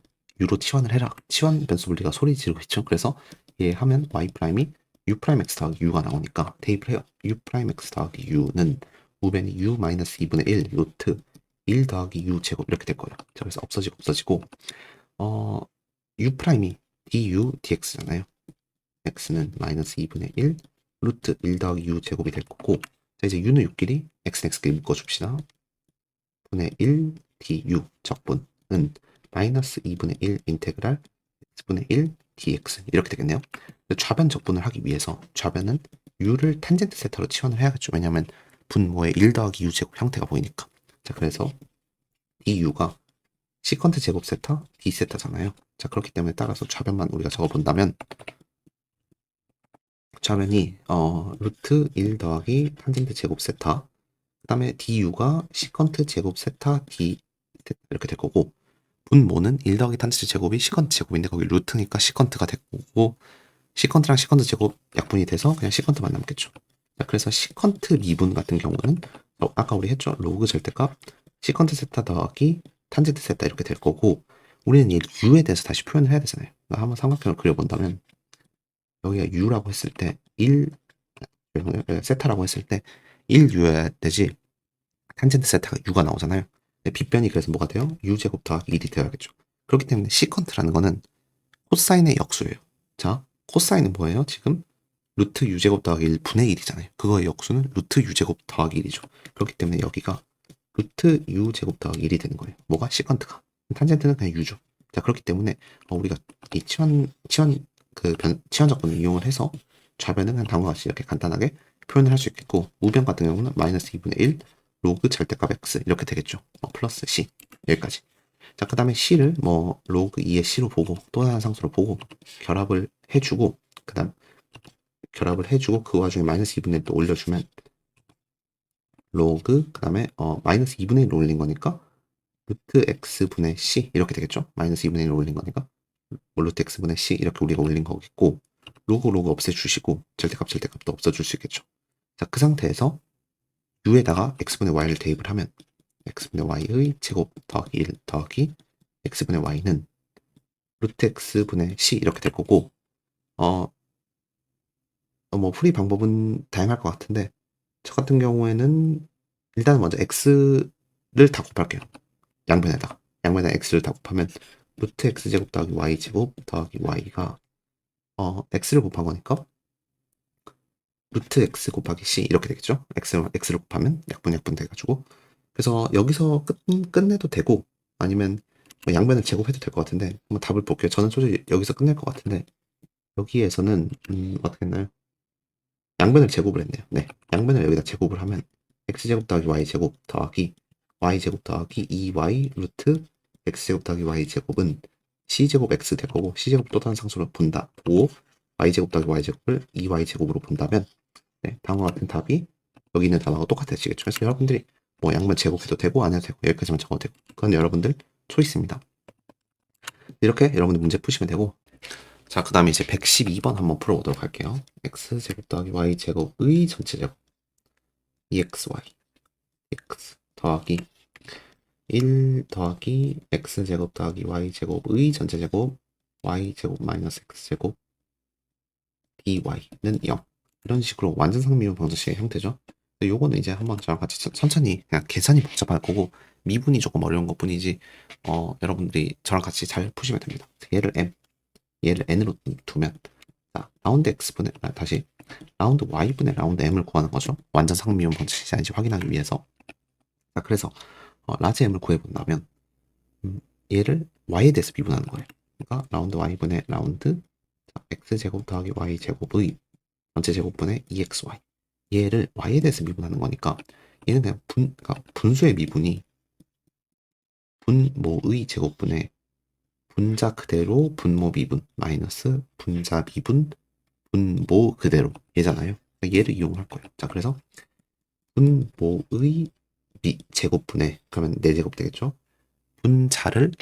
u로 치환을 해라. 치환 변수 분리가 소리 지르고 있죠. 그래서 얘 하면 y 프라임이 u 프라임 x 더하기 u가 나오니까 대입을 해요. u 프라임 x 더하기 u는 우변이 u 마이너스 2분의 1 루트 1 더하기 u 제곱 이렇게 될 거예요. 자, 그래서 없어지고 u 프라임이 du dx잖아요. x는 마이너스 2분의 1 루트 1 더하기 u 제곱이 될 거고 자, 이제 u는 u끼리 x는 x끼리 묶어줍시다. 분의 1 du 적분은 마이너스 2분의 1 인테그랄 x분의 1 dx 이렇게 되겠네요. 좌변 적분을 하기 위해서 좌변은 u를 탄젠트 세타로 치환을 해야겠죠. 왜냐하면 분모의 1 더하기 u 제곱 형태가 보이니까. 자, 그래서 du가 시컨트 제곱 세타 d 세타잖아요. 자, 그렇기 때문에 따라서 좌변만 우리가 적어본다면 좌변이 루트 1 더하기 탄젠트 제곱 세타 그 다음에 du가 시컨트 제곱 세타 d 이렇게 될 거고 분모는 1 더하기 탄젠트 제곱이 시컨트 제곱인데 거기 루트니까 시컨트가 될 거고 시컨트랑 시컨트 제곱 약분이 돼서 그냥 시컨트만 남겠죠. 자, 그래서 시컨트 미분 같은 경우는 아까 우리 했죠. 로그 절대값 시컨트 세타 더하기 탄젠트 세타 이렇게 될 거고 우리는 이 u에 대해서 다시 표현을 해야 되잖아요. 한번 삼각형을 그려본다면 여기가 u라고 했을 때 1, 세타라고 했을 때 1u여야 되지 탄젠트 세타가 u가 나오잖아요. 빗변이 그래서 뭐가 돼요? u제곱 더하기 1이 되어야겠죠. 그렇기 때문에 시컨트라는 거는 코사인의 역수예요. 자, 코사인은 뭐예요? 지금 루트 u제곱 더하기 1 분의 1이잖아요. 그거의 역수는 루트 u제곱 더하기 1이죠. 그렇기 때문에 여기가 루트 u제곱 더하기 1이 되는 거예요. 뭐가? 시컨트가. 탄젠트는 그냥 u죠. 자, 그렇기 때문에 우리가 이 치환 적분을 이용을 해서 좌변은 그냥 다음과 같이 이렇게 간단하게 표현을 할 수 있겠고 우변 같은 경우는 마이너스 2분의 1 로그 절대값 x 이렇게 되겠죠. 플러스 c 여기까지. 자, 그 다음에 c를 뭐 로그 2의 c로 보고 또 다른 상수로 보고 결합을 해주고 그 다음 결합을 해주고 그 와중에 마이너스 2분의 1도 올려주면 로그 그 다음에 마이너스 2분의 1로 올린 거니까 루트 x분의 c 이렇게 되겠죠. 마이너스 2분의 1로 올린 거니까 루트 x분의 c 이렇게 우리가 올린 거겠고 로그 없애주시고 절대값도 없어줄 수 있겠죠. 자, 그 상태에서 u에다가 x분의 y를 대입을 하면 x분의 y의 제곱 더하기 1 더하기 x분의 y는 루트 x분의 c 이렇게 될 거고 뭐 풀이 방법은 다양할 것 같은데 저 같은 경우에는 일단 먼저 x를 다 곱할게요. 양변에다 x를 다 곱하면 루트 x제곱 더하기 y제곱 더하기 y가 x를 곱한 거니까 루트 x 곱하기 c 이렇게 되겠죠. x를 곱하면 약분 돼가지고 그래서 여기서 끝내도 되고 아니면 뭐 양변을 제곱해도 될 것 같은데 한번 답을 볼게요. 저는 솔직히 여기서 끝낼 것 같은데 여기에서는 어떻게 했나요? 양변을 제곱을 했네요. 네, 양변을 여기다 제곱을 하면 x제곱 더하기 y제곱 더하기 y제곱 더하기 2y 루트 x제곱 더하기 y제곱은 c제곱 x 될 거고 c제곱 또 다른 상수로 보고 y제곱 더하기 y제곱을 2y제곱으로 본다면 네, 다음과 같은 답이 여기 있는 답하고 똑같아지겠죠. 그래서 여러분들이 뭐 양변 제곱해도 되고 안 해도 되고 여기까지만 적어도 되고 그건 여러분들 초이스입니다. 이렇게 여러분들 문제 푸시면 되고 자, 그 다음에 이제 112번 한번 풀어보도록 할게요. x제곱 더하기 y제곱의 전체제곱 exy x 더하기 1 더하기 x제곱 더하기 y제곱의 전체제곱 y제곱 마이너스 x제곱 dy는 0 이런 식으로 완전상 미분 방정식의 형태죠. 요거는 이제 한번 저랑 같이 천천히 그냥 계산이 복잡할 거고 미분이 조금 어려운 것 뿐이지 여러분들이 저랑 같이 잘 푸시면 됩니다. 얘를 n으로 두면 자, 라운드 x분의 다시 라운드 y분의 라운드 m을 구하는 거죠. 완전 상미분 방정식이 아닌지 확인하기 위해서. 자, 그래서 라지 m을 구해본다면 얘를 y에 대해서 미분하는 거예요. 그러니까 라운드 y분의 라운드 x제곱 더하기 y제곱의 전체 제곱분의 2xy. 얘를 y에 대해서 미분하는 거니까 얘는 그냥 그러니까 분수의 미분이 분모의 제곱분의 분자 그대로 분모 미분 마이너스 분자 미분 분모 그대로 얘잖아요. 그러니까 얘를 이용할 거예요. 자, 그래서 분모의 제곱분의 그러면 4제곱 되겠죠. 분자를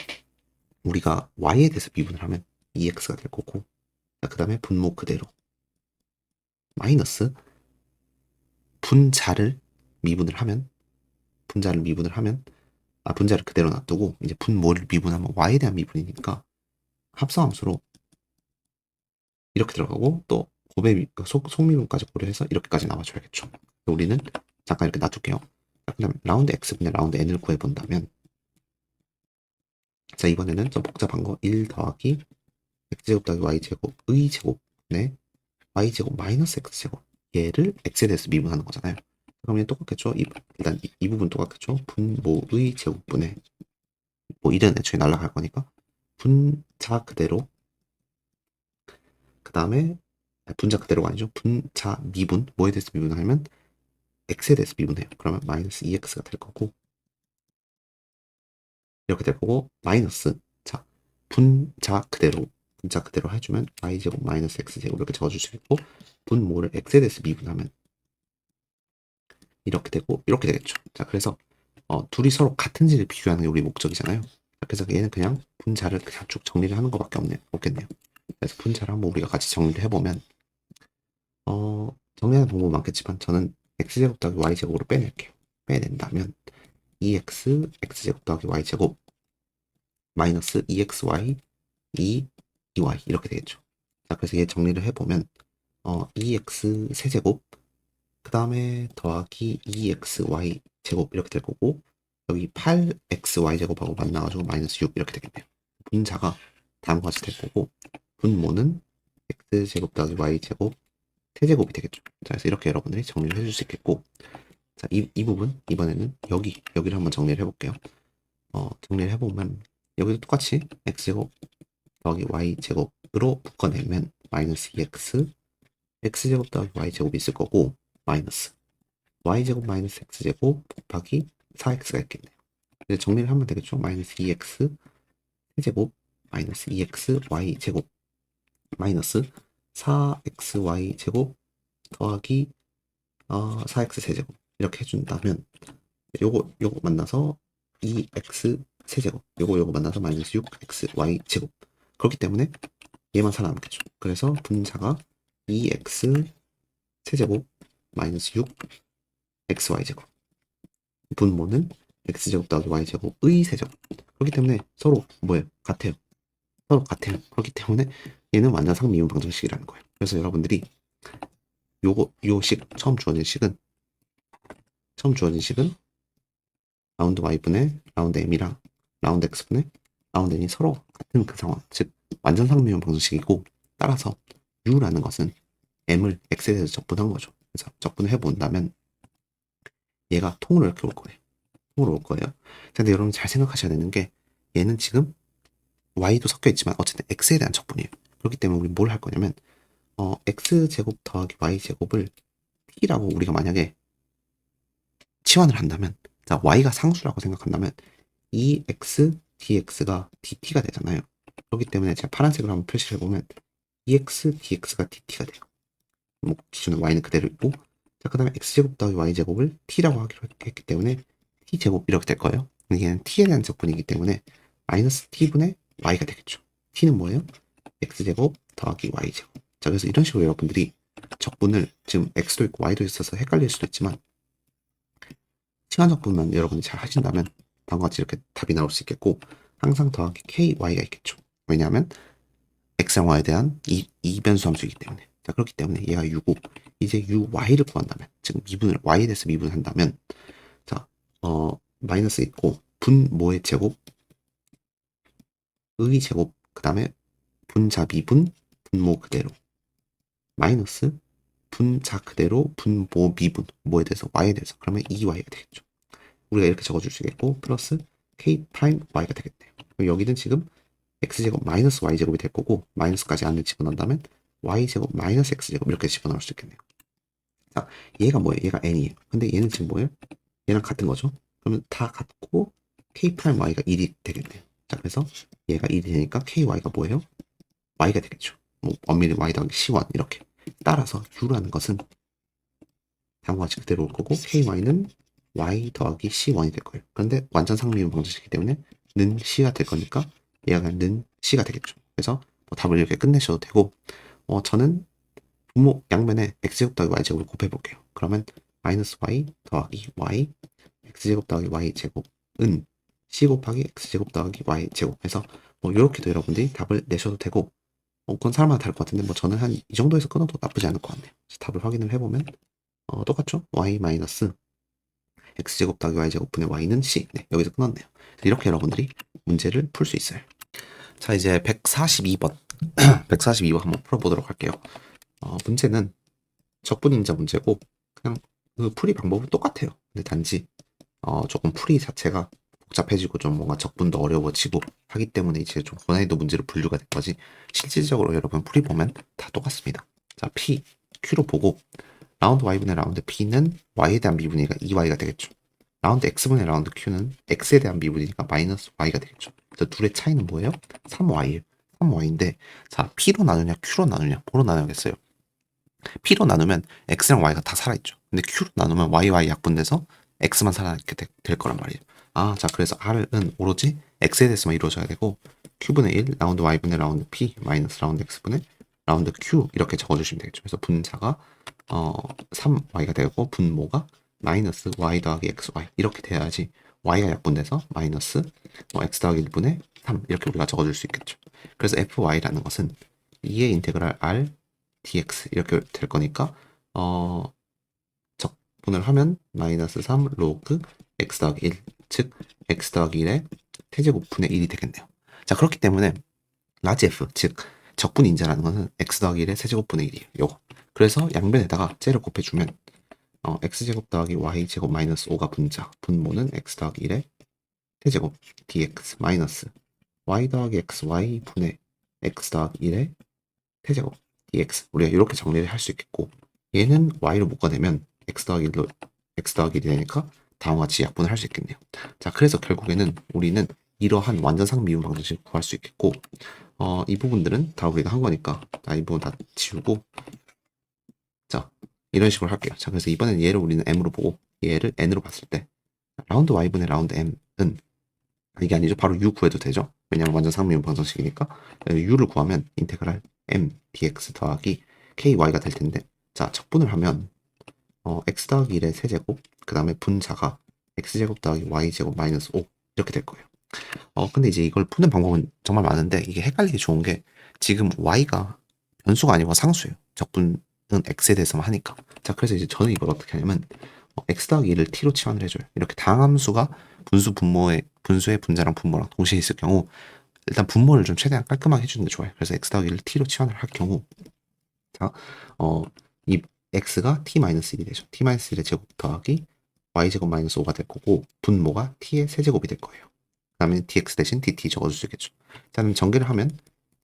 우리가 y에 대해서 미분을 하면 2x가 될 거고, 그 다음에 분모 그대로 마이너스 분자를 미분을 하면 분자를 그대로 놔두고 이제 분모를 미분하면 y에 대한 미분이니까 합성함수로 이렇게 들어가고 또 속미분까지 고려해서 이렇게까지 나와줘야겠죠. 우리는 잠깐 이렇게 놔둘게요. 그다음 라운드 x분의 라운드 n을 구해본다면, 자, 이번에는 좀 복잡한 거 1 더하기 x제곱 더하기 y제곱의 제곱분의 y제곱 마이너스 x제곱, 얘를 x에 대해서 미분하는 거잖아요. 그러면 똑같겠죠. 일단 이 부분 똑같겠죠. 분모의 제곱분의 뭐 1은 애초에 날라갈 거니까 분자 그대로, 그 다음에 분자 그대로가 아니죠. 분자 미분, 뭐에 대해서 미분하면 x에 대해서 미분해요. 그러면 마이너스 2x가 될 거고, 이렇게 될 거고, 마이너스, 자, 분자 그대로 해주면 y제곱 마이너스 x제곱 이렇게 적어줄 수 있고, 분모를 x에 대해서 미분하면 이렇게 되고 이렇게 되겠죠. 자, 그래서 둘이 서로 같은지를 비교하는 게 우리 목적이잖아요. 그래서 얘는 그냥 분자를 그냥 쭉 정리를 하는 것밖에 없겠네요. 그래서 분자를 한번 우리가 같이 정리를 해보면, 정리하는 방법 많겠지만 저는 x제곱 더하기 y제곱으로 빼낼게요. 빼낸다면 2x x제곱 더하기 y제곱 마이너스 2xy 2y 이렇게 되겠죠. 자, 그래서 얘 정리를 해보면 2x 세제곱 그 다음에 더하기 2xy 제곱 이렇게 될 거고, 여기 8xy 제곱하고 만나가지고 마이너스 6 이렇게 되겠네요. 분자가 다음과 같이 될 거고, 분모는 x제곱 더하기 y제곱 세제곱이 되겠죠. 자, 그래서 이렇게 여러분들이 정리를 해줄 수 있겠고, 자, 이 부분 이번에는 여기를 한번 정리를 해볼게요. 정리를 해보면 여기도 똑같이 x제곱 더하기 y제곱으로 묶어내면 마이너스 2x x제곱 더하기 y제곱이 있을 거고, 마이너스 y제곱 마이너스 x제곱 곱하기 4x가 있겠네요. 이제 정리를 하면 되겠죠. 마이너스 2x 세제곱 마이너스 2x y제곱 마이너스 4xy 제곱 더하기 4x 세제곱 이렇게 해준다면, 요거 만나서 2x 세제곱, 요거 만나서 마이너스 6xy 제곱. 그렇기 때문에 얘만 살아남겠죠. 그래서 분자가 2x 세제곱 마이너스 6xy 제곱, 분모는 x제곱 더하기 y제곱의 세제곱. 그렇기 때문에 서로 뭐예요? 같아요. 그렇기 때문에 얘는 완전 상미분 방정식이라는 거예요. 그래서 여러분들이 처음 주어진 식은 라운드 y분의 라운드 m이랑 라운드 x분의 라운드 n이 서로 같은 그 상황, 즉 완전 상미분 방정식이고, 따라서 u라는 것은 m을 x에 대해서 적분한 거죠. 그래서 적분을 해본다면 얘가 통으로 이렇게 올 거예요. 근데 여러분 잘 생각하셔야 되는 게, 얘는 지금 y도 섞여 있지만 어쨌든 x에 대한 적분이에요. 그렇기 때문에 우리 뭘 할 거냐면, x제곱 더하기 y제곱을 t라고 우리가 만약에 치환을 한다면, 자, y가 상수라고 생각한다면 2x dx가 dt가 되잖아요. 그렇기 때문에 제가 파란색으로 한번 표시를 해보면 2x dx가 dt가 돼요. 뭐 기존에 y는 그대로 있고, 자, 그 다음에 x제곱 더하기 y제곱을 t라고 하기로 했기 때문에 t제곱 이렇게 될 거예요. 얘는 t에 대한 적분이기 때문에 마이너스 t분의 y가 되겠죠. t는 뭐예요? x제곱 더하기 y제곱. 자, 그래서 이런 식으로 여러분들이 적분을, 지금 x도 있고 y도 있어서 헷갈릴 수도 있지만 시간 적분만 여러분이 잘 하신다면 다음과 같이 이렇게 답이 나올 수 있겠고, 항상 더하기 ky가 있겠죠. 왜냐하면 x랑 y에 대한 이변수 함수이기 때문에. 자, 그렇기 때문에 얘가 u고, 이제 uy를 구한다면, 즉 미분을 y에 대해서 미분한다면, 자, 마이너스 있고 분모의 제곱 의 제곱, 그 다음에 분자 미분 분모 그대로 마이너스 분자 그대로 분모 미분 뭐에 대해서 y에 대해서 그러면 2y가 되겠죠. 우리가 이렇게 적어줄 수 있겠고 플러스 k 프라임 y가 되겠네요. 여기는 지금 x제곱 마이너스 y제곱이 될 거고 마이너스까지 안에 집어넣는다면 y제곱 마이너스 x제곱 이렇게 집어넣을 수 있겠네요. 자, 얘가 뭐예요? 얘가 n이에요. 근데 얘는 지금 뭐예요? 얘랑 같은 거죠. 그러면 다 같고 k 프라임 y가 1이 되겠네요. 자, 그래서 얘가 1이 되니까 ky가 뭐예요? y가 되겠죠. 뭐 엄밀히 y 더하기 c1 이렇게. 따라서 u라는 것은 다음과 같이 그대로 올 거고 ky는 y 더하기 c1이 될 거예요. 그런데 완전 상미분 방정식이기 때문에 는 c가 될 거니까 얘가 그냥 는 c가 되겠죠. 그래서 뭐 답을 이렇게 끝내셔도 되고 저는 분모 양면에 x제곱 더하기 y제곱을 곱해 볼게요. 그러면 마이너스 y 더하기 y x제곱 더하기 y제곱은 c 곱하기 x제곱 더하기 y제곱 해서 뭐 이렇게도 여러분들이 답을 내셔도 되고 그건 사람마다 다를 것 같은데 뭐 저는 한 이 정도에서 끊어도 나쁘지 않을 것 같네요. 답을 확인을 해보면 똑같죠? y 마이너스 x제곱 더하기 y제곱분의 y는 c. 네, 여기서 끝났네요. 이렇게 여러분들이 문제를 풀 수 있어요. 자, 이제 142번 142번 한번 풀어보도록 할게요. 문제는 적분인자 문제고 그냥 그 풀이 방법은 똑같아요. 근데 단지 조금 풀이 자체가 복잡해지고 좀 뭔가 적분도 어려워지고 하기 때문에 이제 좀 고난이도 문제로 분류가 된 거지 실질적으로 여러분 풀이 보면 다 똑같습니다. 자, P, Q로 보고 라운드 Y분의 라운드 P는 Y에 대한 미분이니까 2Y가 되겠죠. 라운드 X분의 라운드 Q는 X에 대한 미분이니까 마이너스 Y가 되겠죠. 그래서 둘의 차이는 뭐예요? 3Y예요. 3Y인데 자, P로 나누냐 Q로 나누냐 뭐로 나눠야겠어요? P로 나누면 X랑 Y가 다 살아있죠. 근데 Q로 나누면 Y 약분돼서 X만 살아있게 될 거란 말이에요. 자, 그래서 R은 오로지 X에 대해서만 이루어져야 되고 Q분의 1, 라운드 Y분의 라운드 P, 마이너스 라운드 X분의 라운드 Q 이렇게 적어주시면 되겠죠. 그래서 분자가 3Y가 되고 분모가 마이너스 Y 더하기 XY 이렇게 돼야지 Y가 약분돼서 마이너스 X 더하기 1분의 3 이렇게 우리가 적어줄 수 있겠죠. 그래서 FY라는 것은 2의 인테그랄 R dx 이렇게 될 거니까 적분을 하면 마이너스 3 로그 x 더하기 1, 즉 x 더하기 1의 세제곱분의 1이 되겠네요. 자, 그렇기 때문에 라지 f, 즉 적분인자라는 것은 x 더하기 1의 세제곱분의 1이에요. 요거. 그래서 양변에다가 째를 곱해주면 x제곱 더하기 y제곱 마이너스 5가 분자, 분모는 x 더하기 1의 세제곱 dx 마이너스 y 더하기 xy 분의 x 더하기 1의 세제곱 dx 우리가 이렇게 정리를 할 수 있겠고 얘는 y로 묶어내면 x 더하기 1로 x 더하기 1이 되니까 다음과 같이 약분을 할 수 있겠네요. 자, 그래서 결국에는 우리는 이러한 완전상 미분 방정식을 구할 수 있겠고 이 부분들은 다 우리가 한 거니까 이 부분 다 지우고 자, 이런 식으로 할게요. 자, 그래서 이번엔 얘를 우리는 m으로 보고 얘를 n으로 봤을 때 라운드 y분의 라운드 m은 이게 아니죠. 바로 u 구해도 되죠. 왜냐면 완전 상미분 방정식이니까 u를 구하면 인테그랄 m dx 더하기 ky가 될 텐데 자, 적분을 하면 x 더하기 1의 세제곱 그 다음에 분자가 x제곱 더하기 y제곱 마이너스 5 이렇게 될 거예요. 근데 이제 이걸 푸는 방법은 정말 많은데 이게 헷갈리기 좋은 게 지금 y가 변수가 아니고 상수예요. 적분은 x에 대해서만 하니까. 자, 그래서 이제 저는 이걸 어떻게 하냐면 x 더하기 1을 t로 치환을 해줘요. 이렇게 다함수가 분수의 분자랑 분모랑 동시에 있을 경우 일단 분모를 좀 최대한 깔끔하게 해주는 게 좋아요. 그래서 x 더하기 1을 t로 치환을 할 경우 자, 이 x가 t-1이 되죠. t-1의 제곱 더하기 y제곱 마이너스 5가 될 거고 분모가 t의 세제곱이 될 거예요. 그 다음에 dx 대신 dt 적어줄 수 있겠죠. 자, 그럼 전개를 하면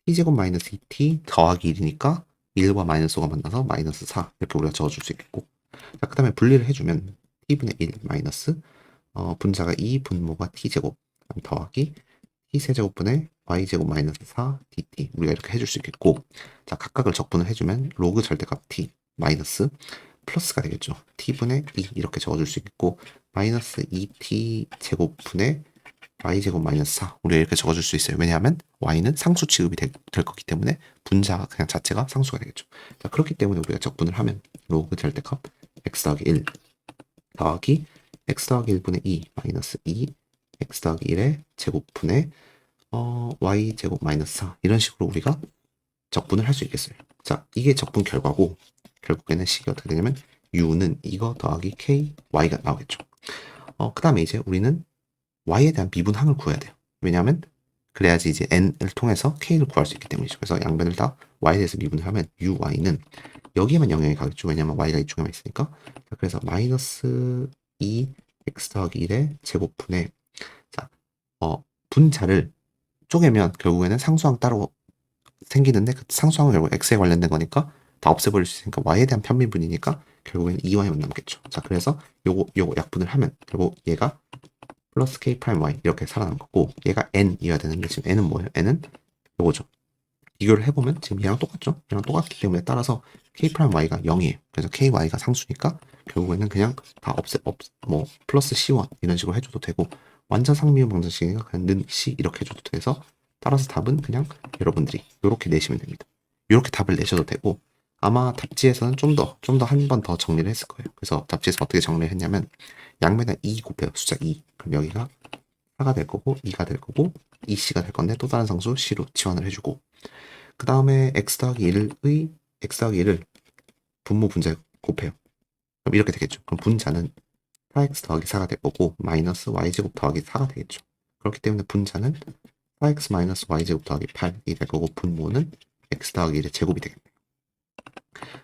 t제곱 마이너스 2t 더하기 1이니까 1과 마이너스 5가 만나서 마이너스 4 이렇게 우리가 적어줄 수 있겠고 자, 그 다음에 분리를 해주면 t분의 1 마이너스 분자가 2 분모가 t제곱 더하기 t세제곱분의 y제곱 마이너스 4 dt 우리가 이렇게 해줄 수 있겠고 자, 각각을 적분을 해주면 로그 절대값 t 마이너스 플러스가 되겠죠. t분의 2 이렇게 적어줄 수 있겠고 마이너스 2t 제곱분의 y제곱 마이너스 4 우리가 이렇게 적어줄 수 있어요. 왜냐하면 y는 상수 취급이 될 거기 때문에 분자가 그냥 자체가 상수가 되겠죠. 자, 그렇기 때문에 우리가 적분을 하면 로그 절대값 x 더하기 1 더하기 x 더하기 1분의 2 마이너스 2 x 더하기 1의 제곱분의 y 제곱 마이너스 4 이런 식으로 우리가 적분을 할 수 있겠어요. 자, 이게 적분 결과고 결국에는 식이 어떻게 되냐면 u는 이거 더하기 k y가 나오겠죠. 그 다음에 이제 우리는 y에 대한 미분항을 구해야 돼요. 왜냐하면 그래야지 이제 n을 통해서 k를 구할 수 있기 때문이죠. 그래서 양변을 다 y에 대해서 미분을 하면 uy는 여기에만 영향이 가겠죠. 왜냐면 y가 이쪽에만 있으니까. 자, 그래서 마이너스 2 x 더하기 1의 제곱분의 자, 분자를 쪼개면 결국에는 상수항 따로 생기는데 그 상수항은 결국 x에 관련된 거니까 다 없애버릴 수 있으니까 y에 대한 편미분이니까 결국에는 2y만 남겠죠. 자, 그래서 요거 약분을 하면 결국 얘가 플러스 k 프라임 y 이렇게 살아난 거고 얘가 n이어야 되는데 지금 n은 뭐예요? n은 요거죠. 비교를 해보면 지금 얘랑 똑같죠? 얘랑 똑같기 때문에 따라서 k 프라임 y가 0이에요. 그래서 ky가 상수니까 결국에는 그냥 다 뭐 플러스 c1 이런 식으로 해줘도 되고 완전 상미분 방정식이니까 그냥 는 c 이렇게 해줘도 돼서 따라서 답은 그냥 여러분들이 이렇게 내시면 됩니다. 이렇게 답을 내셔도 되고 아마 답지에서는 좀 더 한 번 더 정리를 했을 거예요. 그래서 답지에서 어떻게 정리를 했냐면 양면에 2 곱해요. 숫자 2. 그럼 여기가 4가 될 거고 2가 될 거고 2c가 될 건데 또 다른 상수 c로 치환을 해주고 그 다음에 x 더하기 1을 분모 분자에 곱해요. 그럼 이렇게 되겠죠. 그럼 분자는 4x 더하기 4가 될 거고 마이너스 y제곱 더하기 4가 되겠죠. 그렇기 때문에 분자는 4x 마이너스 y제곱 더하기 8이 될 거고 분모는 x 더하기 1의 제곱이 되겠네요.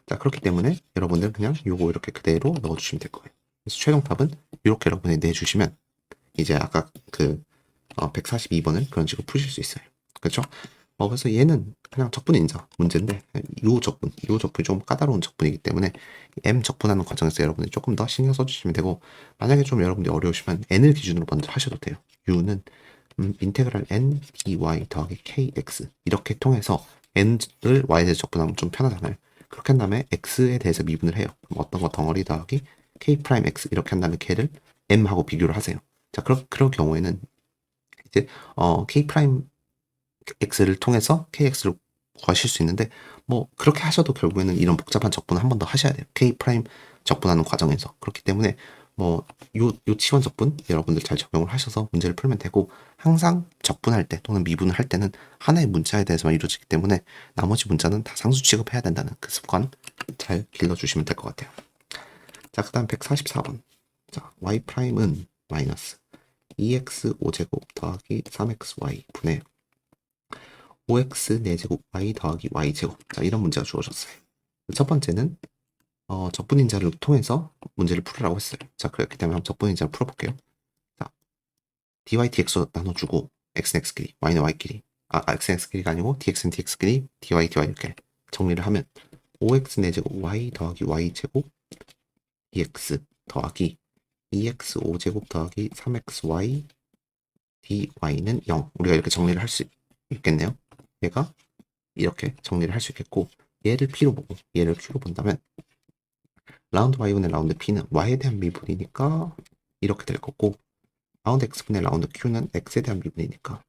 자, 그렇기 때문에 여러분들 그냥 요거 이렇게 그대로 넣어주시면 될 거예요. 그래서 최종답은 이렇게 여러분이 내주시면 이제 아까 그 142번을 그런 식으로 푸실 수 있어요. 그렇죠? 그래서 얘는 그냥 적분 인자 문제인데 요 적분이 좀 까다로운 적분이기 때문에 m 적분하는 과정에서 여러분이 조금 더 신경 써주시면 되고 만약에 좀 여러분들이 어려우시면 n을 기준으로 먼저 하셔도 돼요. u는 인테그랄 n dy 더하기 kx 이렇게 통해서 n을 y에 대해서 적분하면 좀 편하잖아요. 그렇게 한 다음에 x에 대해서 미분을 해요. 그럼 어떤 거 덩어리 더하기 k 프라임 x 이렇게 한 다음에 걔를 m하고 비교를 하세요. 자, 그런 경우에는 이제 k 프라임 x를 통해서 kx를 구하실 수 있는데 뭐 그렇게 하셔도 결국에는 이런 복잡한 적분을 한 번 더 하셔야 돼요. k 프라임 적분하는 과정에서. 그렇기 때문에 뭐 요 치환 적분 여러분들 잘 적용을 하셔서 문제를 풀면 되고 항상 적분할 때 또는 미분을 할 때는 하나의 문자에 대해서만 이루어지기 때문에 나머지 문자는 다 상수 취급해야 된다는 그 습관 잘 길러주시면 될 것 같아요. 자, 그 다음 144번. 자, y 프라임은 마이너스 2x 5제곱 더하기 3xy 분의 5x 4제곱 y 더하기 y제곱. 자, 이런 문제가 주어졌어요. 첫 번째는 적분인자를 통해서 문제를 풀으라고 했어요. 자, 그렇기 때문에 한번 적분인자를 풀어볼게요. 자, dy dx 나눠주고 x는 x끼리, y는 y끼리 x는 x끼리가 아니고 dx는 dx끼리, dy dy 이렇게 정리를 하면 5x 4제곱 y 더하기 y제곱 dx 더하기 2x 5제곱 더하기 3xy dy는 0. 우리가 이렇게 정리를 할 수 있겠네요. 얘가 이렇게 정리를 할 수 있겠고 얘를 p로 보고 얘를 q로 본다면 라운드 y분의 라운드 p는 y에 대한 미분이니까 이렇게 될 거고 라운드 x분의 라운드 q는 x에 대한 미분이니까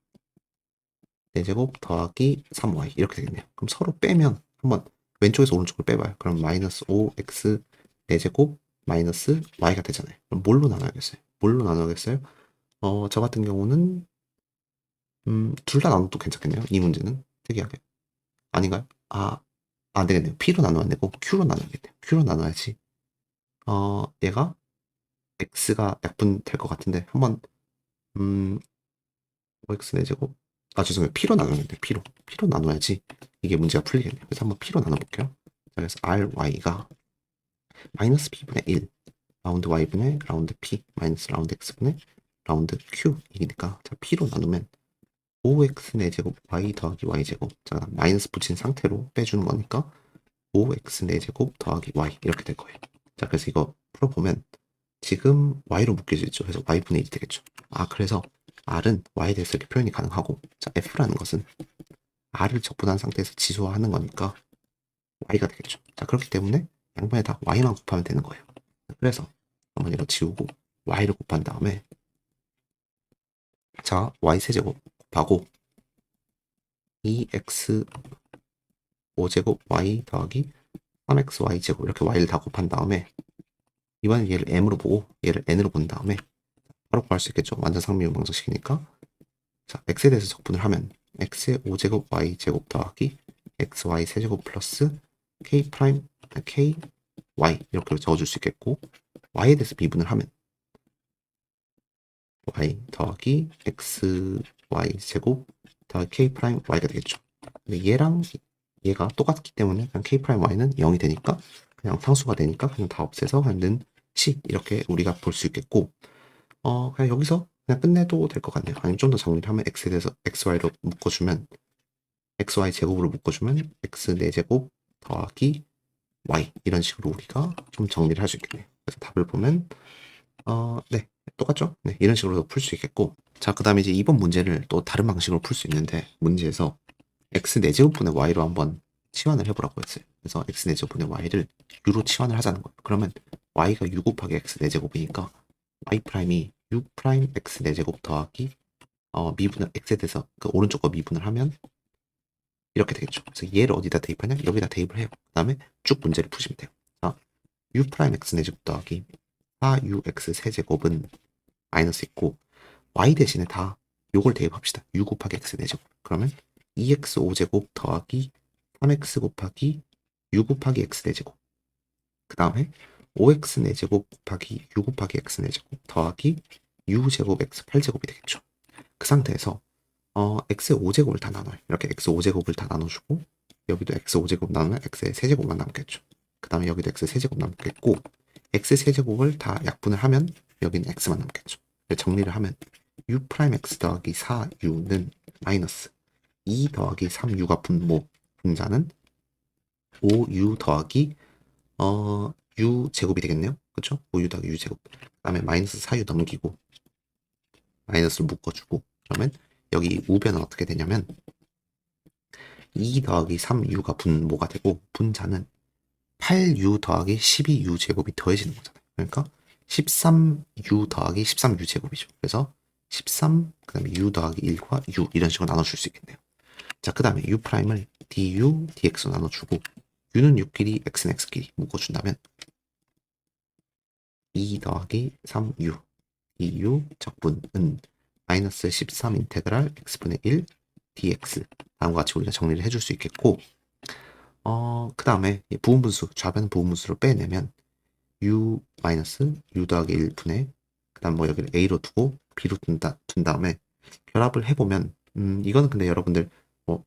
4제곱 더하기 3y 이렇게 되겠네요. 그럼 서로 빼면 한번 왼쪽에서 오른쪽으로 빼봐요. 그럼 마이너스 5x 4제곱 마이너스 y가 되잖아요. 그럼 뭘로 나눠야겠어요? 저 같은 경우는 둘 다 나눠도 괜찮겠네요. 이 문제는 특이하게 아닌가요? 안 되겠네요. P로 나누면 안 되고 Q로 나눠야겠네요. Q로 나눠야지. 얘가 X가 약분 될 것 같은데 한번 음, x 4제곱 죄송해요. P로 나눠야겠네요. P로 나눠야지 이게 문제가 풀리겠네요. 그래서 한번 P로 나눠볼게요. 자, 그래서 RY가 마이너스 B분의 1 라운드 Y분의 라운드 P 마이너스 라운드 X분의 라운드 Q이니까 자, P로 나누면 5x 4제곱 y 더하기 y제곱 자 마이너스 붙인 상태로 빼주는 거니까 5x 4제곱 더하기 y 이렇게 될 거예요. 자, 그래서 이거 풀어보면 지금 y로 묶여져 있죠. 그래서 y분의 1이 되겠죠. 그래서 r은 y에 대해서 이렇게 표현이 가능하고 자, f라는 것은 r을 적분한 상태에서 지수화하는 거니까 y가 되겠죠. 자, 그렇기 때문에 양변에 다 y만 곱하면 되는 거예요. 그래서 한번 이거 지우고 y를 곱한 다음에 자, y 세제곱 곱하고 2x 5제곱 y 더하기 3xy 제곱 이렇게 y를 다 곱한 다음에 이번엔 얘를 m으로 보고 얘를 n으로 본 다음에 바로 구할 수 있겠죠. 완전 상미분 방정식이니까 자, x에 대해서 적분을 하면 x의 5제곱 y제곱 더하기 xy 세제곱 플러스 k 프라임 k y 이렇게 적어줄 수 있겠고 y에 대해서 미분을 하면 y 더하기 x y 제곱 더하기 k 프라임 y가 되겠죠. 근데 얘랑 얘가 똑같기 때문에 그냥 k 프라임 y는 0이 되니까 그냥 상수가 되니까 그냥 다 없애서 그냥 는 c 이렇게 우리가 볼 수 있겠고 그냥 여기서 그냥 끝내도 될 것 같네요. 아니면 좀 더 정리를 하면 x에 대해서 xy로 묶어주면 xy 제곱으로 묶어주면 x 4제곱 더하기 y 이런 식으로 우리가 좀 정리를 할 수 있겠네요. 그래서 답을 보면 네, 똑같죠? 네, 이런 식으로 풀 수 있겠고 자, 그 다음에 이제 이번 문제를 또 다른 방식으로 풀 수 있는데 문제에서 x 4제곱분의 y로 한번 치환을 해보라고 했어요. 그래서 x 4제곱분의 y를 u로 치환을 하자는 거예요. 그러면 y가 u 곱하기 x 4제곱이니까 y 프라임이 u 프라임 x 4제곱 더하기 미분을 x에 대해서 그 오른쪽 거 미분을 하면 이렇게 되겠죠. 그래서 얘를 어디다 대입하냐? 여기다 대입을 해요. 그 다음에 쭉 문제를 푸시면 돼요. 자, u 프라임 x 4제곱 더하기 4ux 세제곱은 마이너스 있고 y 대신에 다 요걸 대입합시다. u 곱하기 x 4제곱. 그러면 2x 5제곱 더하기 3x 곱하기 u 곱하기 x 4제곱. 그 다음에 5x 4제곱 곱하기 u 곱하기 x 4제곱 더하기 u 제곱 x 8제곱이 되겠죠. 그 상태에서 x의 5제곱을 다 나눠요. 이렇게 x 5제곱을 다 나눠주고 여기도 x 5제곱 나누면 x의 세제곱만 남겠죠. 그 다음에 여기도 x 세제곱 남겠고 x 세제곱을 다 약분을 하면 여기는 x만 남겠죠. 정리를 하면 u 프라임 x 더하기 4u는 마이너스 2 더하기 3u가 분모 분자는 5u 더하기 u 제곱이 되겠네요. 그렇죠? 5u 더하기 u 제곱. 그 다음에 마이너스 4u 넘기고 마이너스를 묶어주고 그러면 여기 우변은 어떻게 되냐면 2 더하기 3u가 분모가 되고 분자는 8u 더하기 12u 제곱이 더해지는 거잖아요. 그러니까 13u 더하기 13u 제곱이죠. 그래서 13, 그 다음에 u 더하기 1과 u 이런 식으로 나눠줄 수 있겠네요. 자, 그 다음에 u 프라임을 du, dx로 나눠주고 u는 6끼리, x는 x끼리 묶어준다면 2 더하기 3u, du 적분은 마이너스 13 인테그랄 x분의 1 dx 다음과 같이 우리가 정리를 해줄 수 있겠고 그 다음에 부분분수, 좌변 부분분수로 빼내면 u 마이너스 u 더하기 1분의 그 다음 뭐 여기를 a로 두고 b로 둔 다음에 결합을 해보면 이거는 근데 여러분들 뭐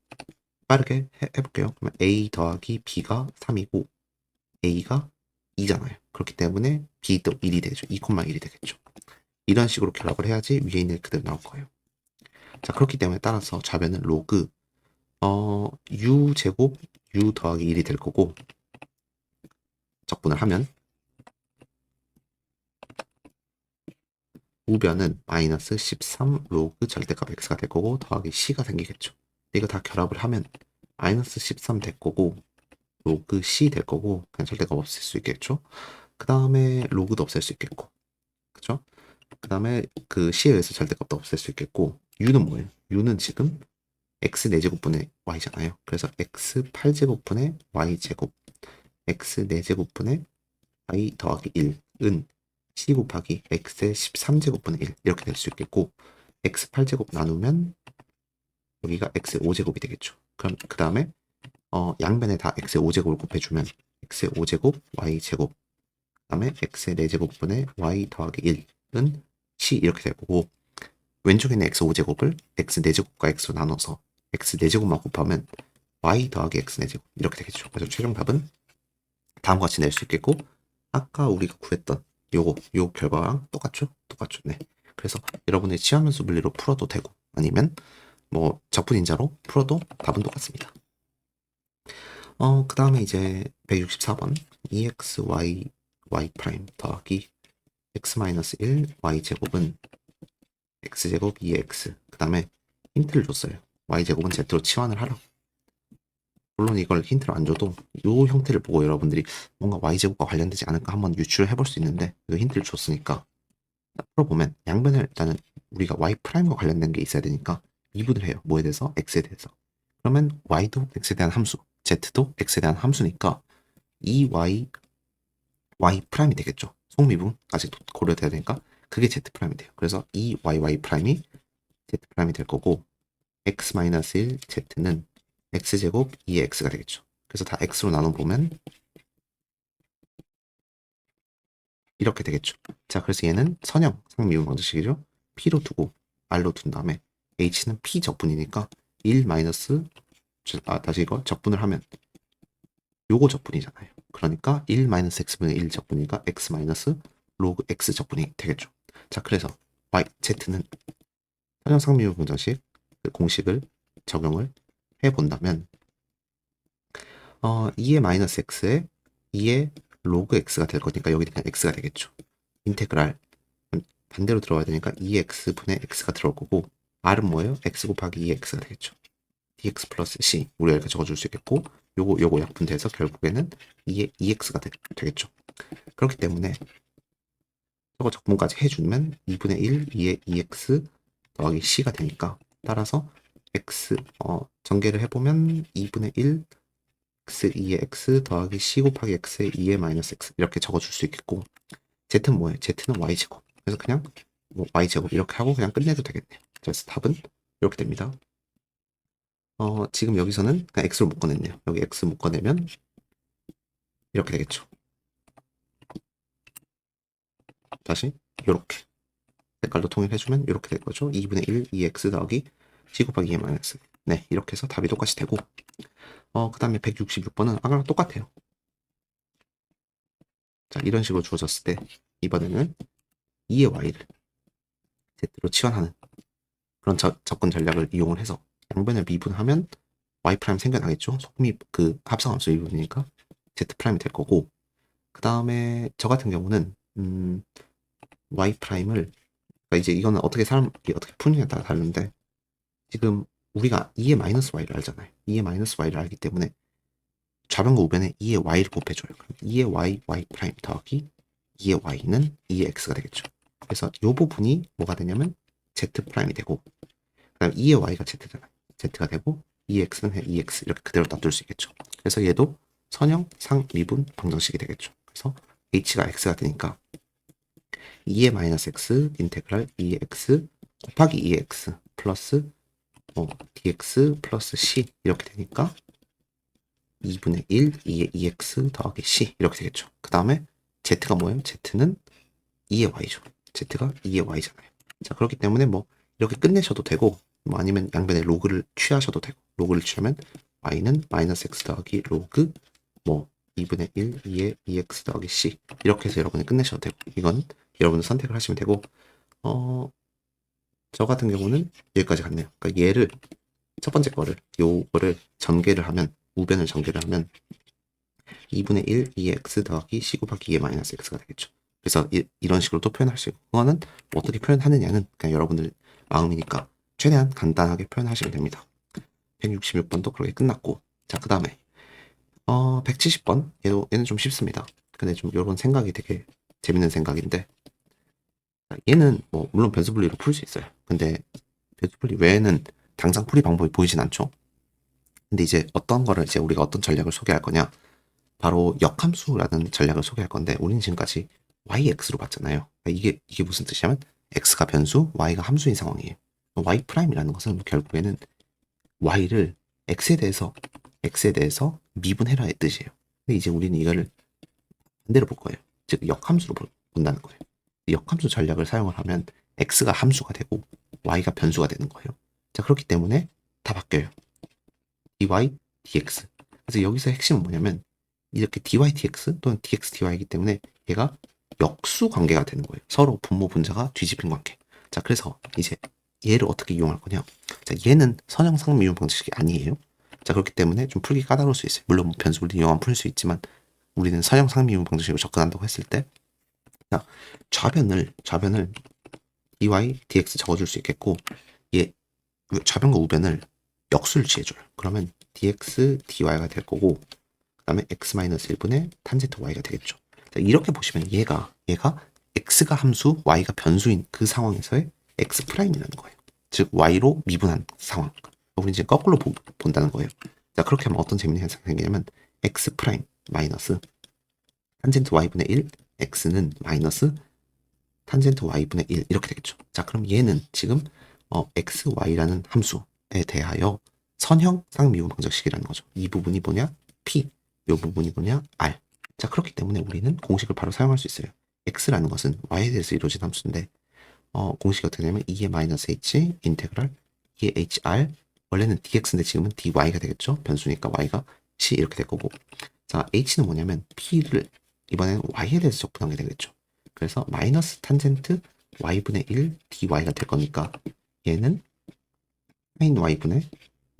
빠르게 해볼게요. 그러면 a 더하기 b가 3이고 a가 2잖아요. 그렇기 때문에 b도 1이 되죠. 2,1이 되겠죠. 이런 식으로 결합을 해야지 위에 있는 그대로 나올 거예요. 자, 그렇기 때문에 따라서 좌변은 로그 u 제곱 u 더하기 1이 될 거고 적분을 하면 우변은 마이너스 13 로그 절대값 x가 될 거고 더하기 c가 생기겠죠. 이거 다 결합을 하면 마이너스 13 될 거고 로그 c 될 거고 그냥 절대값 없앨 수 있겠죠. 그 다음에 로그도 없앨 수 있겠고 그죠? 그 다음에 그 c에 의해서 절대값도 없앨 수 있겠고 u는 뭐예요? u는 지금 x 4제곱분의 y잖아요. 그래서 x 8제곱분의 y제곱 x 4제곱분의 y 더하기 1은 c 곱하기 x의 13제곱분의 1 이렇게 될 수 있겠고 x 8제곱 나누면 여기가 x 5제곱이 되겠죠. 그럼 그 다음에 양변에 다 x의 5제곱을 곱해주면 x의 5제곱 y제곱 그 다음에 x의 4제곱분의 y 더하기 1은 c 이렇게 될 거고 왼쪽에 있는 x 5제곱을 x 4제곱과 x로 나눠서 x 4제곱만 곱하면 y 더하기 x 4제곱 이렇게 되겠죠. 그래서 최종 답은 다음과 같이 낼 수 있겠고 아까 우리가 구했던 요 결과랑 똑같죠? 똑같죠. 네. 그래서 여러분의 치환면수 물리로 풀어도 되고 아니면 뭐 적분인자로 풀어도 답은 똑같습니다. 그 다음에 이제 164번 EXY Y 프라임 더하기 X-1 Y제곱은 X제곱 2X 그 다음에 힌트를 줬어요. Y제곱은 Z로 치환을 하라고. 물론 이걸 힌트를 안 줘도 이 형태를 보고 여러분들이 뭔가 y제곱과 관련되지 않을까 한번 유추를 해볼 수 있는데 이 힌트를 줬으니까 풀어보면 양변을 일단은 우리가 y 프라임과 관련된 게 있어야 되니까 미분을 해요. 뭐에 대해서? x에 대해서. 그러면 y도 x에 대한 함수, z도 x에 대한 함수니까 이 y 프라임이 되겠죠. 속미분까지 고려돼야 되니까 그게 z 프라임이 돼요. 그래서 이 y 프라임이 z 프라임이 될 거고 x-1 z는 x제곱 2x가 되겠죠. 그래서 다 x로 나눠보면 이렇게 되겠죠. 자, 그래서 얘는 선형 상미분 방정식이죠. p로 두고 r로 둔 다음에 h는 p 적분이니까 1 마이너스 다시 이거 적분을 하면 요거 적분이잖아요. 그러니까 1 마이너스 x분의 1 적분이니까 x 마이너스 로그 x 적분이 되겠죠. 자, 그래서 z는 선형상미분 방정식 그 공식을 적용을 해본다면 2의 마이너스 x에 2의 로그 x가 될 거니까 여기 그냥 x가 되겠죠. 인테그랄 반대로 들어가야 되니까 2x분의 x가 들어올 거고 r은 뭐예요? x 곱하기 2x가 되겠죠. dx 플러스 c 우리가 이렇게 적어줄 수 있겠고 요거 약분돼서 결국에는 2의 2x가 되겠죠. 그렇기 때문에 저거 적분까지 해주면 2분의 1, 2의 2x 더하기 c가 되니까 따라서 x 전개를 해보면 2분의 1 x 2의 x 더하기 c 곱하기 x의 2의 마이너스 x 이렇게 적어줄 수 있겠고 z는 뭐예요? z는 y제곱. 그래서 그냥 뭐 y제곱 이렇게 하고 그냥 끝내도 되겠네요. 그래서 답은 이렇게 됩니다. 지금 여기서는 그냥 x를 못 꺼냈네요. 여기 x 못 꺼내면 이렇게 되겠죠. 다시 이렇게 색깔도 통일해주면 이렇게 될 거죠. 2분의 1 2x 더하기 c 곱하기 2의 마이너스. 네, 이렇게 해서 답이 똑같이 되고 그 다음에 166번은 아까랑 똑같아요. 자, 이런 식으로 주어졌을 때 이번에는 2의 y를 z로 치환하는 그런 접근 전략을 이용을 해서 양변을 미분하면 y 프라임 생겨나겠죠. 소금이 그 합성함수 미분이니까 z 프라임이 될 거고 그 다음에 저 같은 경우는 y 프라임을 그러니까 이제 이거는 어떻게 어떻게 푸느냐에 따라 다른데 지금 우리가 2의 마이너스 y를 알잖아요. 2의 마이너스 y를 알기 때문에 좌변과 우변에 2의 y를 곱해줘요. 그럼 2의 y 프라임 더하기 2의 y는 2의 x가 되겠죠. 그래서 이 부분이 뭐가 되냐면 z 프라임이 되고 그다음 2의 y가 z잖아요. z가 되고 2x는 2x 이렇게 그대로 놔둘 수 있겠죠. 그래서 얘도 선형 상미분 방정식이 되겠죠. 그래서 h가 x가 되니까 2의 마이너스 x 인테그랄 2x 곱하기 2x 플러스 dx 플러스 c 이렇게 되니까 2분의 1 2의 2x 더하기 c 이렇게 되겠죠. 그 다음에 z가 뭐예요? z는 2의 y죠. z가 2의 y잖아요. 자, 그렇기 때문에 뭐 이렇게 끝내셔도 되고 뭐 아니면 양변에 로그를 취하셔도 되고 로그를 취하면 y는 마이너스 x 더하기 로그 뭐 2분의 1 2의 2x 더하기 c 이렇게 해서 여러분이 끝내셔도 되고 이건 여러분은 선택을 하시면 되고 저 같은 경우는 여기까지 갔네요. 그러니까 얘를 첫 번째 요거를 전개를 하면 우변을 전개를 하면 2분의 1 2x 더하기 c 곱하기 2의 마이너스 x가 되겠죠. 그래서 이런 식으로 또 표현할 수 있고 그거는 어떻게 표현하느냐는 그냥 여러분들 마음이니까 최대한 간단하게 표현하시면 됩니다. 166번도 그렇게 끝났고 자, 그 다음에 170번 얘는 좀 쉽습니다. 근데 좀 이런 생각이 되게 재밌는 생각인데 얘는 뭐 물론 변수분리로 풀 수 있어요. 근데 변수분리 외에는 당장 풀이 방법이 보이진 않죠. 근데 이제 어떤 거를 이제 우리가 어떤 전략을 소개할 거냐 바로 역함수라는 전략을 소개할 건데 우리는 지금까지 yx로 봤잖아요. 그러니까 이게 무슨 뜻이냐면 x가 변수, y가 함수인 상황이에요. y 프라임이라는 것은 결국에는 y를 x에 대해서 미분해라의 뜻이에요. 근데 이제 우리는 이거를 반대로 볼 거예요. 즉 역함수로 본다는 거예요. 역함수 전략을 사용을 하면 x가 함수가 되고 y가 변수가 되는 거예요. 자, 그렇기 때문에 다 바뀌어요. dy, dx. 그래서 여기서 핵심은 뭐냐면 이렇게 dy, dx 또는 dx, dy이기 때문에 얘가 역수 관계가 되는 거예요. 서로 분모, 분자가 뒤집힌 관계. 자, 그래서 이제 얘를 어떻게 이용할 거냐. 자, 얘는 선형상미분 방정식이 아니에요. 자, 그렇기 때문에 좀 풀기 까다로울 수 있어요. 물론 뭐 변수를 이용하면 풀 수 있지만 우리는 선형상미분 방정식으로 접근한다고 했을 때 자, 좌변을 dy, dx 적어줄 수 있겠고 얘 좌변과 우변을 역수를 취해줘요. 그러면 dx, dy가 될 거고 그 다음에 x-1분의 탄젠트 y가 되겠죠. 자, 이렇게 보시면 얘가 x가 함수, y가 변수인 그 상황에서의 x 프라임이라는 거예요. 즉 y로 미분한 상황. 우리 이제 거꾸로 본다는 거예요. 자, 그렇게 하면 어떤 재밌는 현상이 생기냐면 x 프라임 마이너스 탄젠트 y분의 1 x는 마이너스 탄젠트 y분의 1 이렇게 되겠죠. 자, 그럼 얘는 지금 x, y라는 함수에 대하여 선형 쌍미분 방정식이라는 거죠. 이 부분이 뭐냐? p, 이 부분이 뭐냐? r. 자, 그렇기 때문에 우리는 공식을 바로 사용할 수 있어요. x라는 것은 y에 대해서 이루어진 함수인데 공식이 어떻게 되냐면 2의 마이너스 h 인테그랄 2의 hr 원래는 dx인데 지금은 dy가 되겠죠. 변수니까 y가 c 이렇게 될 거고. 자, h는 뭐냐면 p를 이번에는 y에 대해서 적분한 게 되겠죠. 그래서 마이너스 탄젠트 y분의 1 dy가 될 거니까 얘는 sin y분의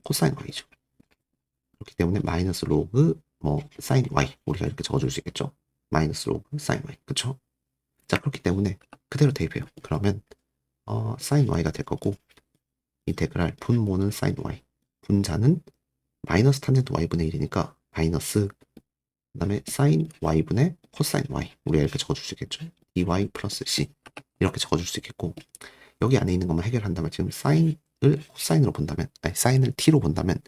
코사인 y죠. 그렇기 때문에 마이너스 로그 뭐 sin y 우리가 이렇게 적어줄 수 있겠죠. 마이너스 로그 sin y 그쵸? 자, 그렇기 때문에 그대로 대입해요. 그러면 sin y가 될 거고 인테그랄 분모는 sin y 분자는 마이너스 탄젠트 y분의 1이니까 마이너스 그 다음에 sin y분의 코사인 y 우리가 이렇게 적어줄 수 있겠죠. dy 플러스 c 이렇게 적어줄 수 있겠고 여기 안에 있는 것만 해결한다면 지금 사인을 코사인으로 본다면 아니 사인을 t로 본다면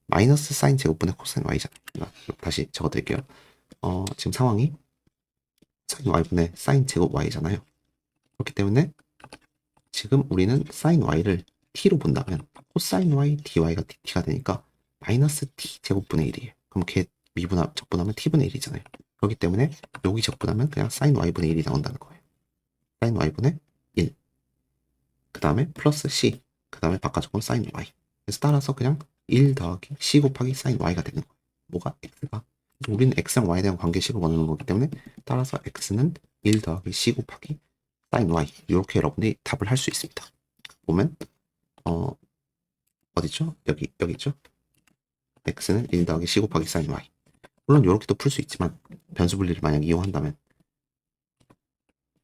마이너스 사인 제곱분의 코사인 y잖아요. 그러니까 다시 적어드릴게요. 지금 상황이 사인 y분의 사인 제곱 y잖아요. 그렇기 때문에 지금 우리는 사인 y를 t로 본다면 코사인 y dy가 t가 되니까 마이너스 t 제곱분의 1이에요. 그럼 걔 미분합 적분하면 t분의 1이잖아요. 그렇기 때문에 여기 적분하면 그냥 사인 y분의 1이 나온다는 거예요. 사인 y분의 1. 그 다음에 플러스 c. 그 다음에 바깥쪽은 사인 y. 그래서 따라서 그냥 1 더하기 c 곱하기 사인 y가 되는 거예요. 뭐가 x가 우리는 x랑 y에 대한 관계식을 원하는 거기 때문에 따라서 x는 1 더하기 c 곱하기 사인 y 이렇게 여러분들이 답을 할 수 있습니다. 보면 어디죠? 여기 있죠? x는 1 더하기 c 곱하기 사인 y. 물론 이렇게도 풀 수 있지만 변수 분리를 만약 이용한다면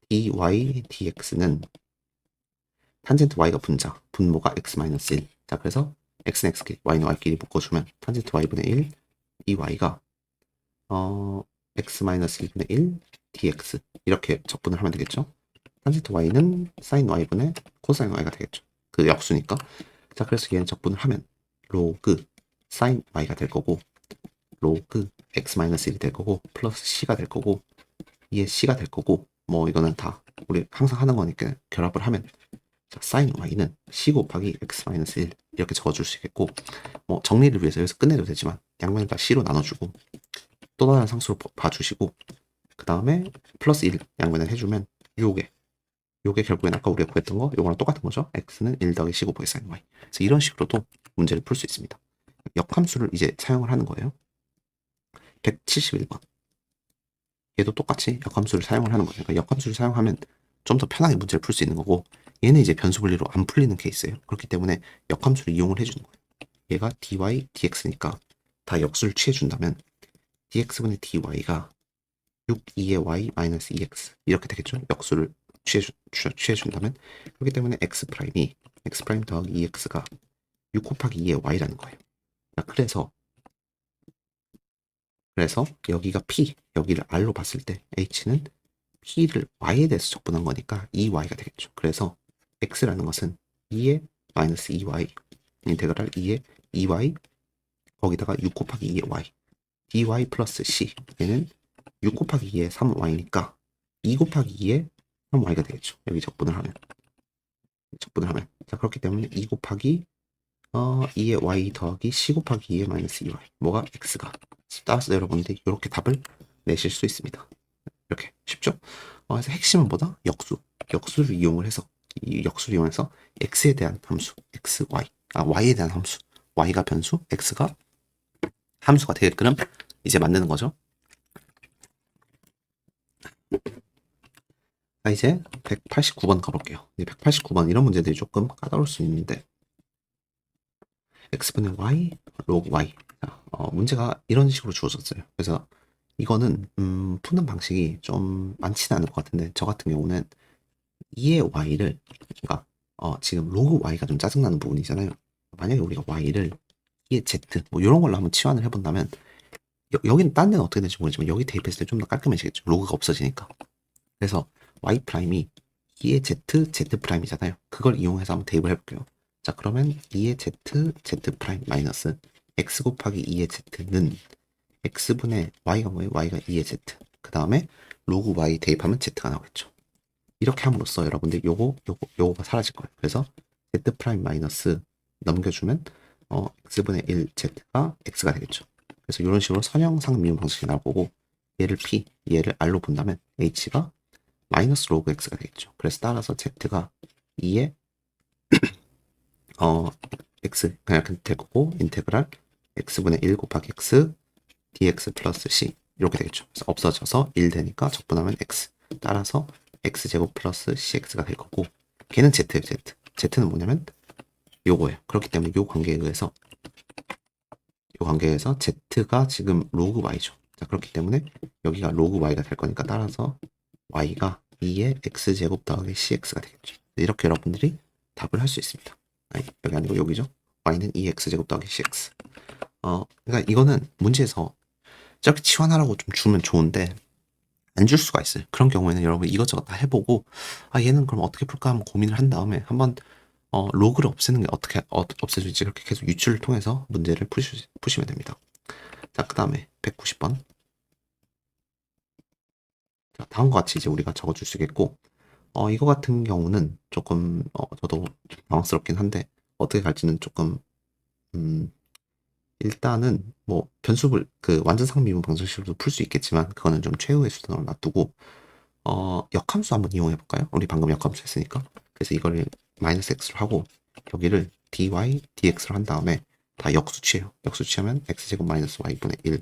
dy dx는 탄젠트 y가 분자, 분모가 x-1. 자, 그래서 x는 x끼리, y는 y끼리 묶어주면 탄젠트 y분의 1, dy가 x-1분의 1 dx 이렇게 적분을 하면 되겠죠. 탄젠트 y는 sin y분의 코사인 y가 되겠죠. 그 역수니까. 자, 그래서 얘는 적분을 하면 로그 sin y가 될 거고 로그 x-1이 될 거고 플러스 c가 될 거고 이게 c가 될 거고 뭐 이거는 다 우리 항상 하는 거니까 결합을 하면 자, sin y는 c 곱하기 x-1 이렇게 적어줄 수 있겠고 뭐 정리를 위해서 여기서 끝내도 되지만 양면을 다 c로 나눠주고 또 다른 상수로 봐주시고 그 다음에 플러스 1 양면을 해주면 요게 결국엔 아까 우리가 구했던 거 요거랑 똑같은 거죠. x는 1 더하기 c 곱하기 sin y. 그래서 이런 식으로도 문제를 풀 수 있습니다. 역함수를 이제 사용을 하는 거예요. 171번. 얘도 똑같이 역함수를 사용을 하는 거예요. 그러니까 역함수를 사용하면 좀 더 편하게 문제를 풀 수 있는 거고 얘는 이제 변수 분리로 안 풀리는 케이스예요. 그렇기 때문에 역함수를 이용을 해주는 거예요. 얘가 dy, dx니까 다 역수를 취해준다면 dx분의 dy가 6, 2의 y 마이너스 2x 이렇게 되겠죠. 역수를 취해준다면 그렇기 때문에 x 프라임 더하기 2x가 6 곱하기 2의 y라는 거예요. 그래서 여기가 p, 여기를 r로 봤을 때 h는 p를 y에 대해서 적분한 거니까 2y가 되겠죠. 그래서 x라는 것은 2의 마이너스 2y 인테그랄 2의 2y 거기다가 6 곱하기 2의 y dy 플러스 c 얘는 6 곱하기 2의 3y니까 2 곱하기 2의 3y가 되겠죠. 여기 적분을 하면 자 그렇기 때문에 2 곱하기 2의 y 더하기 c 곱하기 2의 마이너스 2y 뭐가 x가 따라서 여러분들이 이렇게 답을 내실 수 있습니다. 이렇게 쉽죠? 그래서 핵심은 뭐다? 역수를 이용해서 x에 대한 함수 x, y y에 대한 함수 y가 변수 x가 함수가 되게끔 이제 만드는 거죠. 자, 이제 189번 가볼게요. 189번 이런 문제들이 조금 까다로울 수 있는데 x분의 y, log y 문제가 이런 식으로 주어졌어요. 그래서 이거는 푸는 방식이 좀 많지는 않을 것 같은데 저 같은 경우는 2의 y를 그러니까 지금 로그 y가 좀 짜증나는 부분이잖아요. 만약에 우리가 y를 2의 z 뭐 이런 걸로 한번 치환을 해본다면 여기는 딴 데는 어떻게 될지 모르지만 여기 대입했을 때 좀 더 깔끔해지겠죠. 로그가 없어지니까. 그래서 y 프라임이 2의 z 프라임이잖아요. 그걸 이용해서 한번 대입을 해볼게요. 자 그러면 2의 z 프라임 마이너스 x 곱하기 2의 z는 x분의 y가 뭐예요? y가 2의 z 그 다음에 로그 y 대입하면 z가 나오겠죠. 이렇게 함으로써 여러분들 요거가 사라질 거예요. 그래서 z 프라임 마이너스 넘겨주면 x분의 1z가 x가 되겠죠. 그래서 이런 식으로 선형상 미분 방식이 나올 거고 얘를 p, 얘를 r로 본다면 h가 마이너스 로그 x가 되겠죠. 그래서 따라서 z가 2의 x 그냥 이렇게 될 거고 인테그랄 x분의 1 곱하기 x dx 플러스 c 이렇게 되겠죠. 그래서 없어져서 1 되니까 적분하면 x 따라서 x제곱 플러스 cx가 될 거고 걔는 z예요. z는 뭐냐면 요거예요. 그렇기 때문에 요 관계에 의해서 z가 지금 로그 y죠. 자, 그렇기 때문에 여기가 로그 y가 될 거니까 따라서 y가 2의 x제곱 더하기 cx가 되겠죠. 이렇게 여러분들이 답을 할 수 있습니다. 아니, 여기 아니고 여기죠. y는 2x제곱 더하기 cx. 그러니까 이거는 문제에서 저렇게 치환하라고 좀 주면 좋은데 안 줄 수가 있어요. 그런 경우에는 여러분 이것저것 다 해보고 얘는 그럼 어떻게 풀까 한번 고민을 한 다음에 한번 로그를 없애는 게 어떻게 없앨 수 있지 그렇게 계속 유추를 통해서 문제를 푸시면 됩니다. 자, 그 다음에 190번. 자, 다음과 같이 이제 우리가 적어줄 수 있겠고 이거 같은 경우는 조금 저도 좀 당황스럽긴 한데 어떻게 갈지는 조금 일단은 뭐 변수를 그 완전상 미분 방정식으로도 풀 수 있겠지만 그거는 좀 최후의 수단으로 놔두고 역함수 한번 이용해 볼까요? 우리 방금 역함수 했으니까. 그래서 이거를 마이너스 x로 하고 여기를 dy, dx로 한 다음에 다 역수 취해요. 역수 취하면 x제곱 마이너스 y분의 1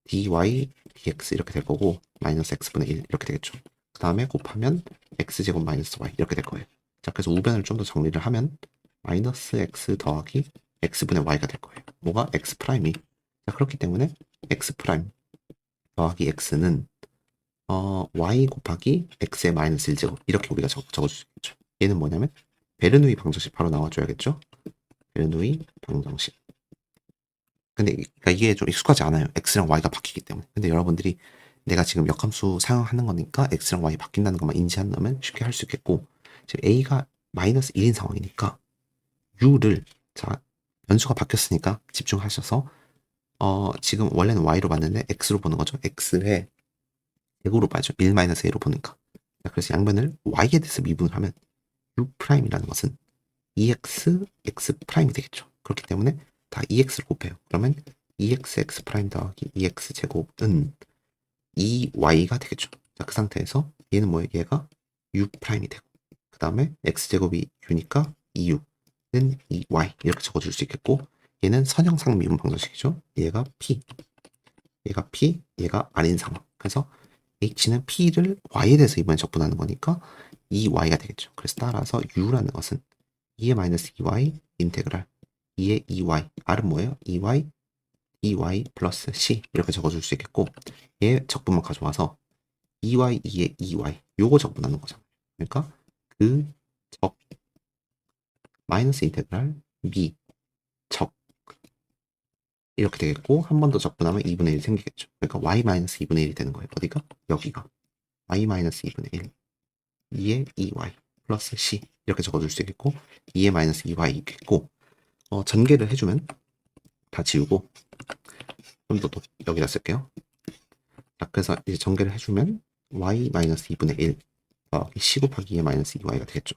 dy, dx 이렇게 될 거고 마이너스 x분의 1 이렇게 되겠죠. 그 다음에 곱하면 x제곱 마이너스 y 이렇게 될 거예요. 자, 그래서 우변을 좀 더 정리를 하면 마이너스 x 더하기 x분의 y가 될 거예요. 뭐가 x 프라임이. 자, 그렇기 때문에 x 프라임 더하기 x는 y 곱하기 x의 마이너스 1제곱 이렇게 우리가 적어줄 수 있겠죠. 얘는 뭐냐면 베르누이 방정식 바로 나와줘야겠죠. 베르누이 방정식. 근데 그러니까 이게 좀 익숙하지 않아요. x랑 y가 바뀌기 때문에. 근데 여러분들이 내가 지금 역함수 사용하는 거니까 x랑 y 바뀐다는 것만 인지한다면 쉽게 할 수 있겠고 지금 a가 마이너스 1인 상황이니까 u를 자 변수가 바뀌었으니까 집중하셔서 지금 원래는 y로 봤는데 x로 보는 거죠. x의 제곱으로 봐야죠. 1-a로 보니까. 그래서 양변을 y에 대해서 미분을 하면 u'이라는 것은 2x x' 되겠죠. 그렇기 때문에 다 2x를 곱해요. 그러면 2x x' 더하기 2x 제곱은 2y가 되겠죠. 자, 그 상태에서 얘는 뭐예요? 얘가 u'이 되고 그 다음에 x제곱이 u니까 2u는 2y 이렇게 적어줄 수 있겠고 얘는 선형상 미분 방정식이죠. 얘가 p 얘가 r인 상황. 그래서 h는 p를 y에 대해서 이번에 적분하는 거니까 2y가 되겠죠. 그래서 따라서 u라는 것은 2의 마이너스 2y 인테그랄 2의 2y r은 뭐예요? 2y dy 플러스 c 이렇게 적어줄 수 있겠고 얘 적분만 가져와서 2y 2의 2y 요거 적분하는 거잖아요. 그러니까 그 적 마이너스 인테그랄 b 적 이렇게 되겠고 한 번 더 적분하면 2분의 1 생기겠죠. 그러니까 y 마이너스 2분의 1이 되는 거예요. 어디가? 여기가 y 마이너스 2분의 1 2의 2y 플러스 c 이렇게 적어줄 수 있겠고 2의 마이너스 2y 있겠고 전개를 해주면 다 지우고 좀 더 여기다 쓸게요. 자, 그래서 이제 전개를 해주면 y 마이너스 2분의 1 더하기 c 곱하기 2의 마이너스 2y가 되겠죠.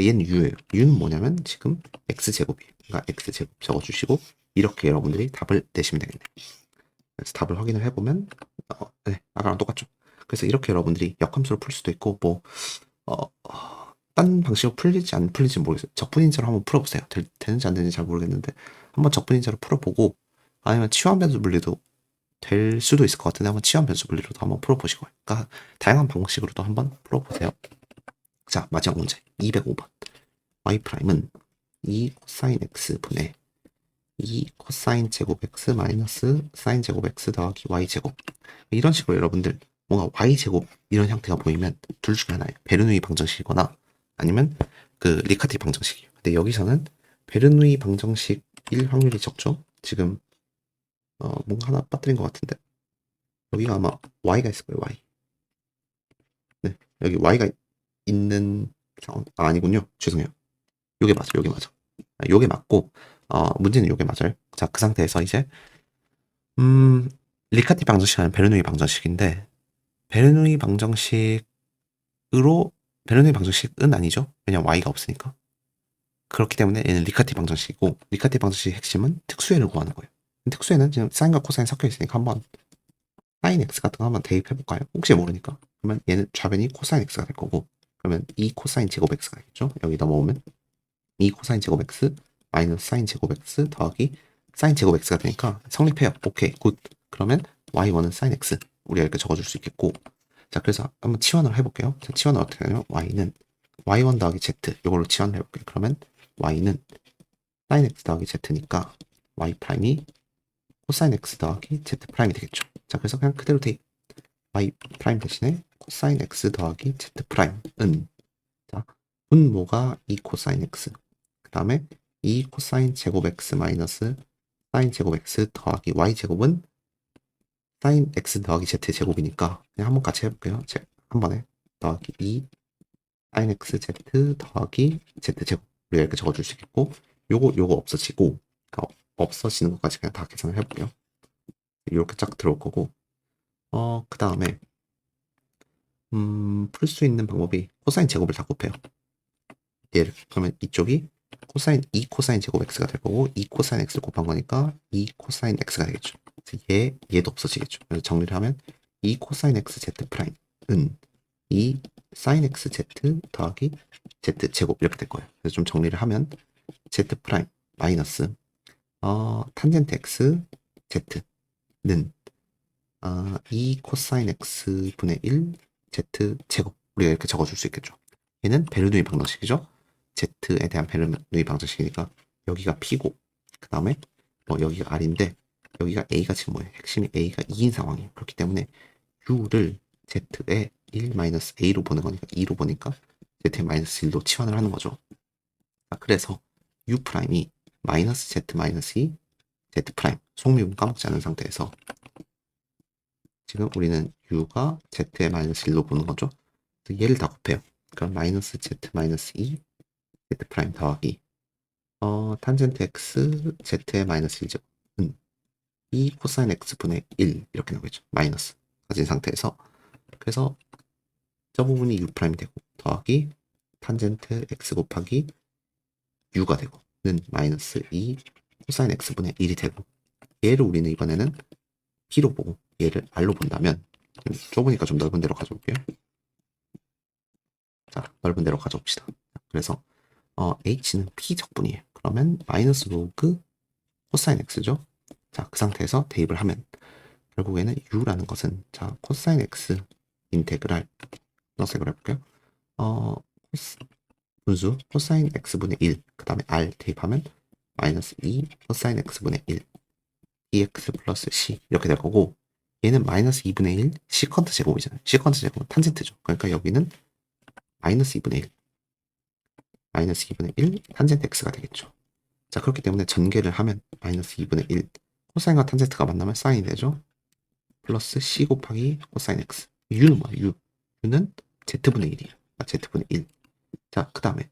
얘는 u예요. u는 뭐냐면 지금 x제곱이에요. 그러니까 x제곱 적어주시고 이렇게 여러분들이 답을 내시면 되겠네요. 그래서 답을 확인을 해보면 네, 아까랑 똑같죠. 그래서 이렇게 여러분들이 역함수로 풀 수도 있고 뭐 딴 방식으로 풀릴지 안 풀릴지 모르겠어요. 적분인자로 한번 풀어보세요. 되는지 안 되는지 잘 모르겠는데 한번 적분인자로 풀어보고 아니면 치환 변수 분리도 될 수도 있을 것 같은데 한번 치환 변수 분리로도 한번 풀어보시고 그러니까 다양한 방식으로도 한번 풀어보세요. 자, 마지막 문제 205번 y'은 2 코사인 x 분의 2 코사인 제곱 x 마이너스 사인 제곱 x 더하기 y 제곱 이런 식으로 여러분들 뭔가 y 제곱 이런 형태가 보이면 둘 중에 하나예요. 베르누이 방정식이거나 아니면 그 리카티 방정식이에요. 근데 여기서는 베르누이 방정식일 확률이 적죠. 지금 뭔가 하나 빠뜨린 것 같은데 여기가 아마 y가 있을 거예요. y. 네, 여기 y가 있는 상황 아니군요. 죄송해요. 요게 맞아. 요게 맞고 문제는 요게 맞아요. 자, 그 상태에서 이제 리카티 방정식은 베르누이 방정식인데 베르누이 방정식은 아니죠. 왜냐면 y가 없으니까. 그렇기 때문에 얘는 리카티 방정식이고 리카티 방정식의 핵심은 특수해를 구하는 거예요. 특수해는 지금 사인과 코사인 섞여 있으니까 한번 사인 x 같은 거 한번 대입해 볼까요? 혹시 모르니까. 그러면 얘는 좌변이 코사인 x가 될 거고 그러면 2 코사인 제곱 x가 되겠죠. 여기 넘어오면 2 코사인 제곱 x 마이너스 사인 제곱 x 더하기 사인 제곱 x가 되니까 성립해요. 오케이, 굿. 그러면 y1은 사인 x. 우리가 이렇게 적어줄 수 있겠고. 자, 그래서 한번 치환을 해볼게요. 자, 치환은 어떻게 되냐면 y는 y1 더하기 z 이걸로 치환을 해볼게요. 그러면 y는 사인 x 더하기 z니까 y 프라임이 코사인 x 더하기 z 프라임이 되겠죠. 자, 그래서 그냥 그대로 대입. y 프라임 대신에 코사인 x 더하기 z 프라임은 자, 분모가 2 코사인 x. 그 다음에 2 코사인 제곱 x 마이너스 사인 제곱 x 더하기 y 제곱은 사인 x 더하기 z 제곱이니까 그냥 한번 같이 해볼게요. 한 번에 더하기 2 사인 x z 더하기 z 제곱 우리가 이렇게 적어줄 수 있겠고 요거 없어지고 없어지는 것까지 그냥 다 계산을 해볼게요. 이렇게 쫙 들어올 거고 그 다음에 풀 수 있는 방법이 코사인 제곱을 다 곱해요. 얘를 그러면 이쪽이 코사인 2 코사인 제곱 x가 될 거고 2 코사인 x를 곱한 거니까 2 코사인 x가 되겠죠. 그래서 얘도 없어지겠죠. 그래서 정리를 하면 2 코사인 x z 프라임은 2 사인 x z 더하기 z 제곱 이렇게 될 거예요. 그래서 좀 정리를 하면 z 프라임 마이너스 탄젠트 x z는 2 코사인 x 분의 1 z 제곱 우리가 이렇게 적어줄 수 있겠죠. 얘는 베르누이 방정식이죠. z에 대한 베르누이 방정식이니까 여기가 p고 그 다음에 여기가 r인데 여기가 a가 지금 뭐예요? 핵심이 a가 2인 상황이에요. 그렇기 때문에 u를 z에 1-a로 보는 거니까 2로 보니까 z에 마이너스 1로 치환을 하는 거죠. 그래서 u 프라임이 마이너스 z 마이너스 2 z 프라임 속미분 까먹지 않은 상태에서 지금 우리는 u가 z에 마이너스 1로 보는 거죠. 그래서 얘를 다 곱해요. 그럼 마이너스 z 마이너스 2 z 프라임 더하기 탄젠트 x z의 마이너스 1제곱은 2 코사인 x 분의 1 이렇게 나오겠죠. 마이너스 가진 상태에서 그래서 저 부분이 u 프라임이 되고 더하기 탄젠트 x 곱하기 u가 되고 는 마이너스 2 코사인 x 분의 1이 되고 얘를 우리는 이번에는 p로 보고 얘를 r로 본다면 좁으니까 좀 넓은 데로 가져올게요. 자, 넓은 데로 가져옵시다. 그래서 h는 p 적분이에요. 그러면 마이너스 로그 코사인 x죠. 자, 그 상태에서 대입을 하면 결국에는 u라는 것은 자 코사인 x 인테그랄 넣어서 해볼게요. 분수 코사인 x분의 1, 그 다음에 r 대입하면 마이너스 2 코사인 x분의 1 dx 플러스 c 이렇게 될 거고 얘는 마이너스 2분의 1 시컨트 제곱이잖아요. 시컨트 제곱은 탄젠트죠. 그러니까 여기는 마이너스 2분의 1 마이너스 2분의 1 탄젠트 x가 되겠죠. 자, 그렇기 때문에 전개를 하면 마이너스 2분의 1 코사인과 탄젠트가 만나면 사인이 되죠. 플러스 c 곱하기 코사인 x u는 뭐야? u는 z분의 1이에요. z분의 1. 자, 그 다음에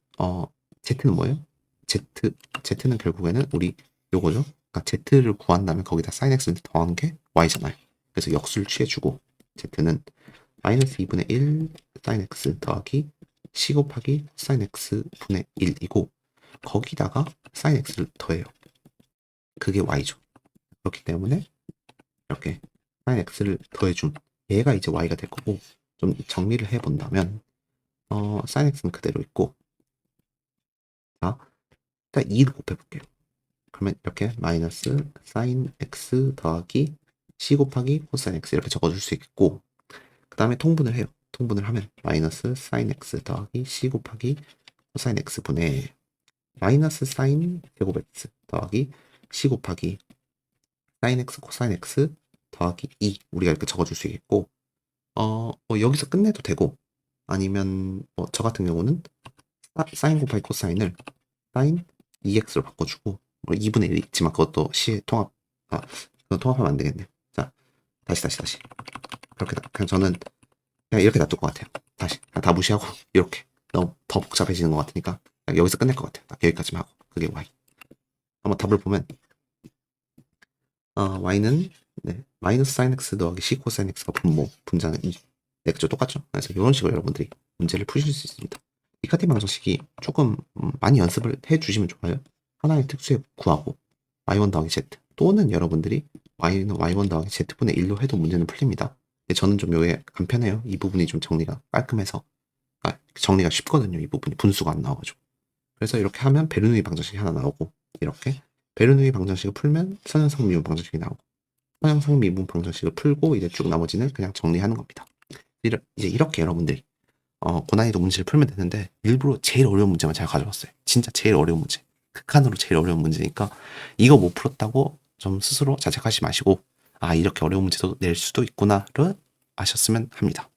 z는 뭐예요? z는 결국에는 우리 요거죠. 그러니까 z를 구한다면 거기다 sin x를 더한 게 y잖아요. 그래서 역수를 취해주고 z는 마이너스 2분의 1 sin x 더하기 c 곱하기 sin x 분의 1이고 거기다가 sin x를 더해요. 그게 y죠. 그렇기 때문에 이렇게 sin x를 더해준 얘가 이제 y가 될 거고 좀 정리를 해본다면 sin x는 그대로 있고 자, 일단 2를 곱해볼게요. 그러면 이렇게 마이너스 sin x 더하기 c 곱하기 코사인 x 이렇게 적어줄 수 있겠고 그 다음에 통분을 해요. 통분을 하면 마이너스 sin x 더하기 c 곱하기 코사인 x 분의 마이너스 sin 제곱 x 더하기 c 곱하기 sin x 코사인 x 더하기 2 우리가 이렇게 적어줄 수 있겠고 여기서 끝내도 되고 아니면 저 같은 경우는 sin 곱하기 코사인을 sin 2x로 바꿔주고 2분의 1이 있지만 그것도 c 통합 그건 통합하면 안 되겠네. 자, 다시 그렇게 그냥 저는 그냥 이렇게 놔둘 것 같아요. 다시 그냥 다 무시하고 이렇게 너무 더 복잡해지는 것 같으니까 그냥 여기서 끝낼 것 같아요. 딱 여기까지만 하고 그게 y. 한번 답을 보면 y는 네, 마이너스 sin x 더하기 c 코사인 x가 분모 분자는 2 네, 그죠? 똑같죠? 그래서 이런 식으로 여러분들이 문제를 푸실 수 있습니다. 리카티 방정식이 조금 많이 연습을 해주시면 좋아요. 하나의 특수에 구하고 y1 더하기 z 또는 여러분들이 y는 y1 더하기 z분의 1로 해도 문제는 풀립니다. 근데 저는 좀 요게 간편해요. 이 부분이 좀 정리가 깔끔해서 정리가 쉽거든요. 이 부분이 분수가 안 나와가지고. 그래서 이렇게 하면 베르누이 방정식이 하나 나오고 이렇게 베르누이 방정식을 풀면 선형상 미분 방정식이 나오고 선형상 미분 방정식을 풀고 이제 쭉 나머지는 그냥 정리하는 겁니다. 이제 이렇게 여러분들이 고난이도 문제를 풀면 되는데 일부러 제일 어려운 문제만 제가 가져왔어요. 진짜 제일 어려운 문제. 극한으로 제일 어려운 문제니까 이거 못 풀었다고 좀 스스로 자책하지 마시고 아 이렇게 어려운 문제도 낼 수도 있구나를 아셨으면 합니다.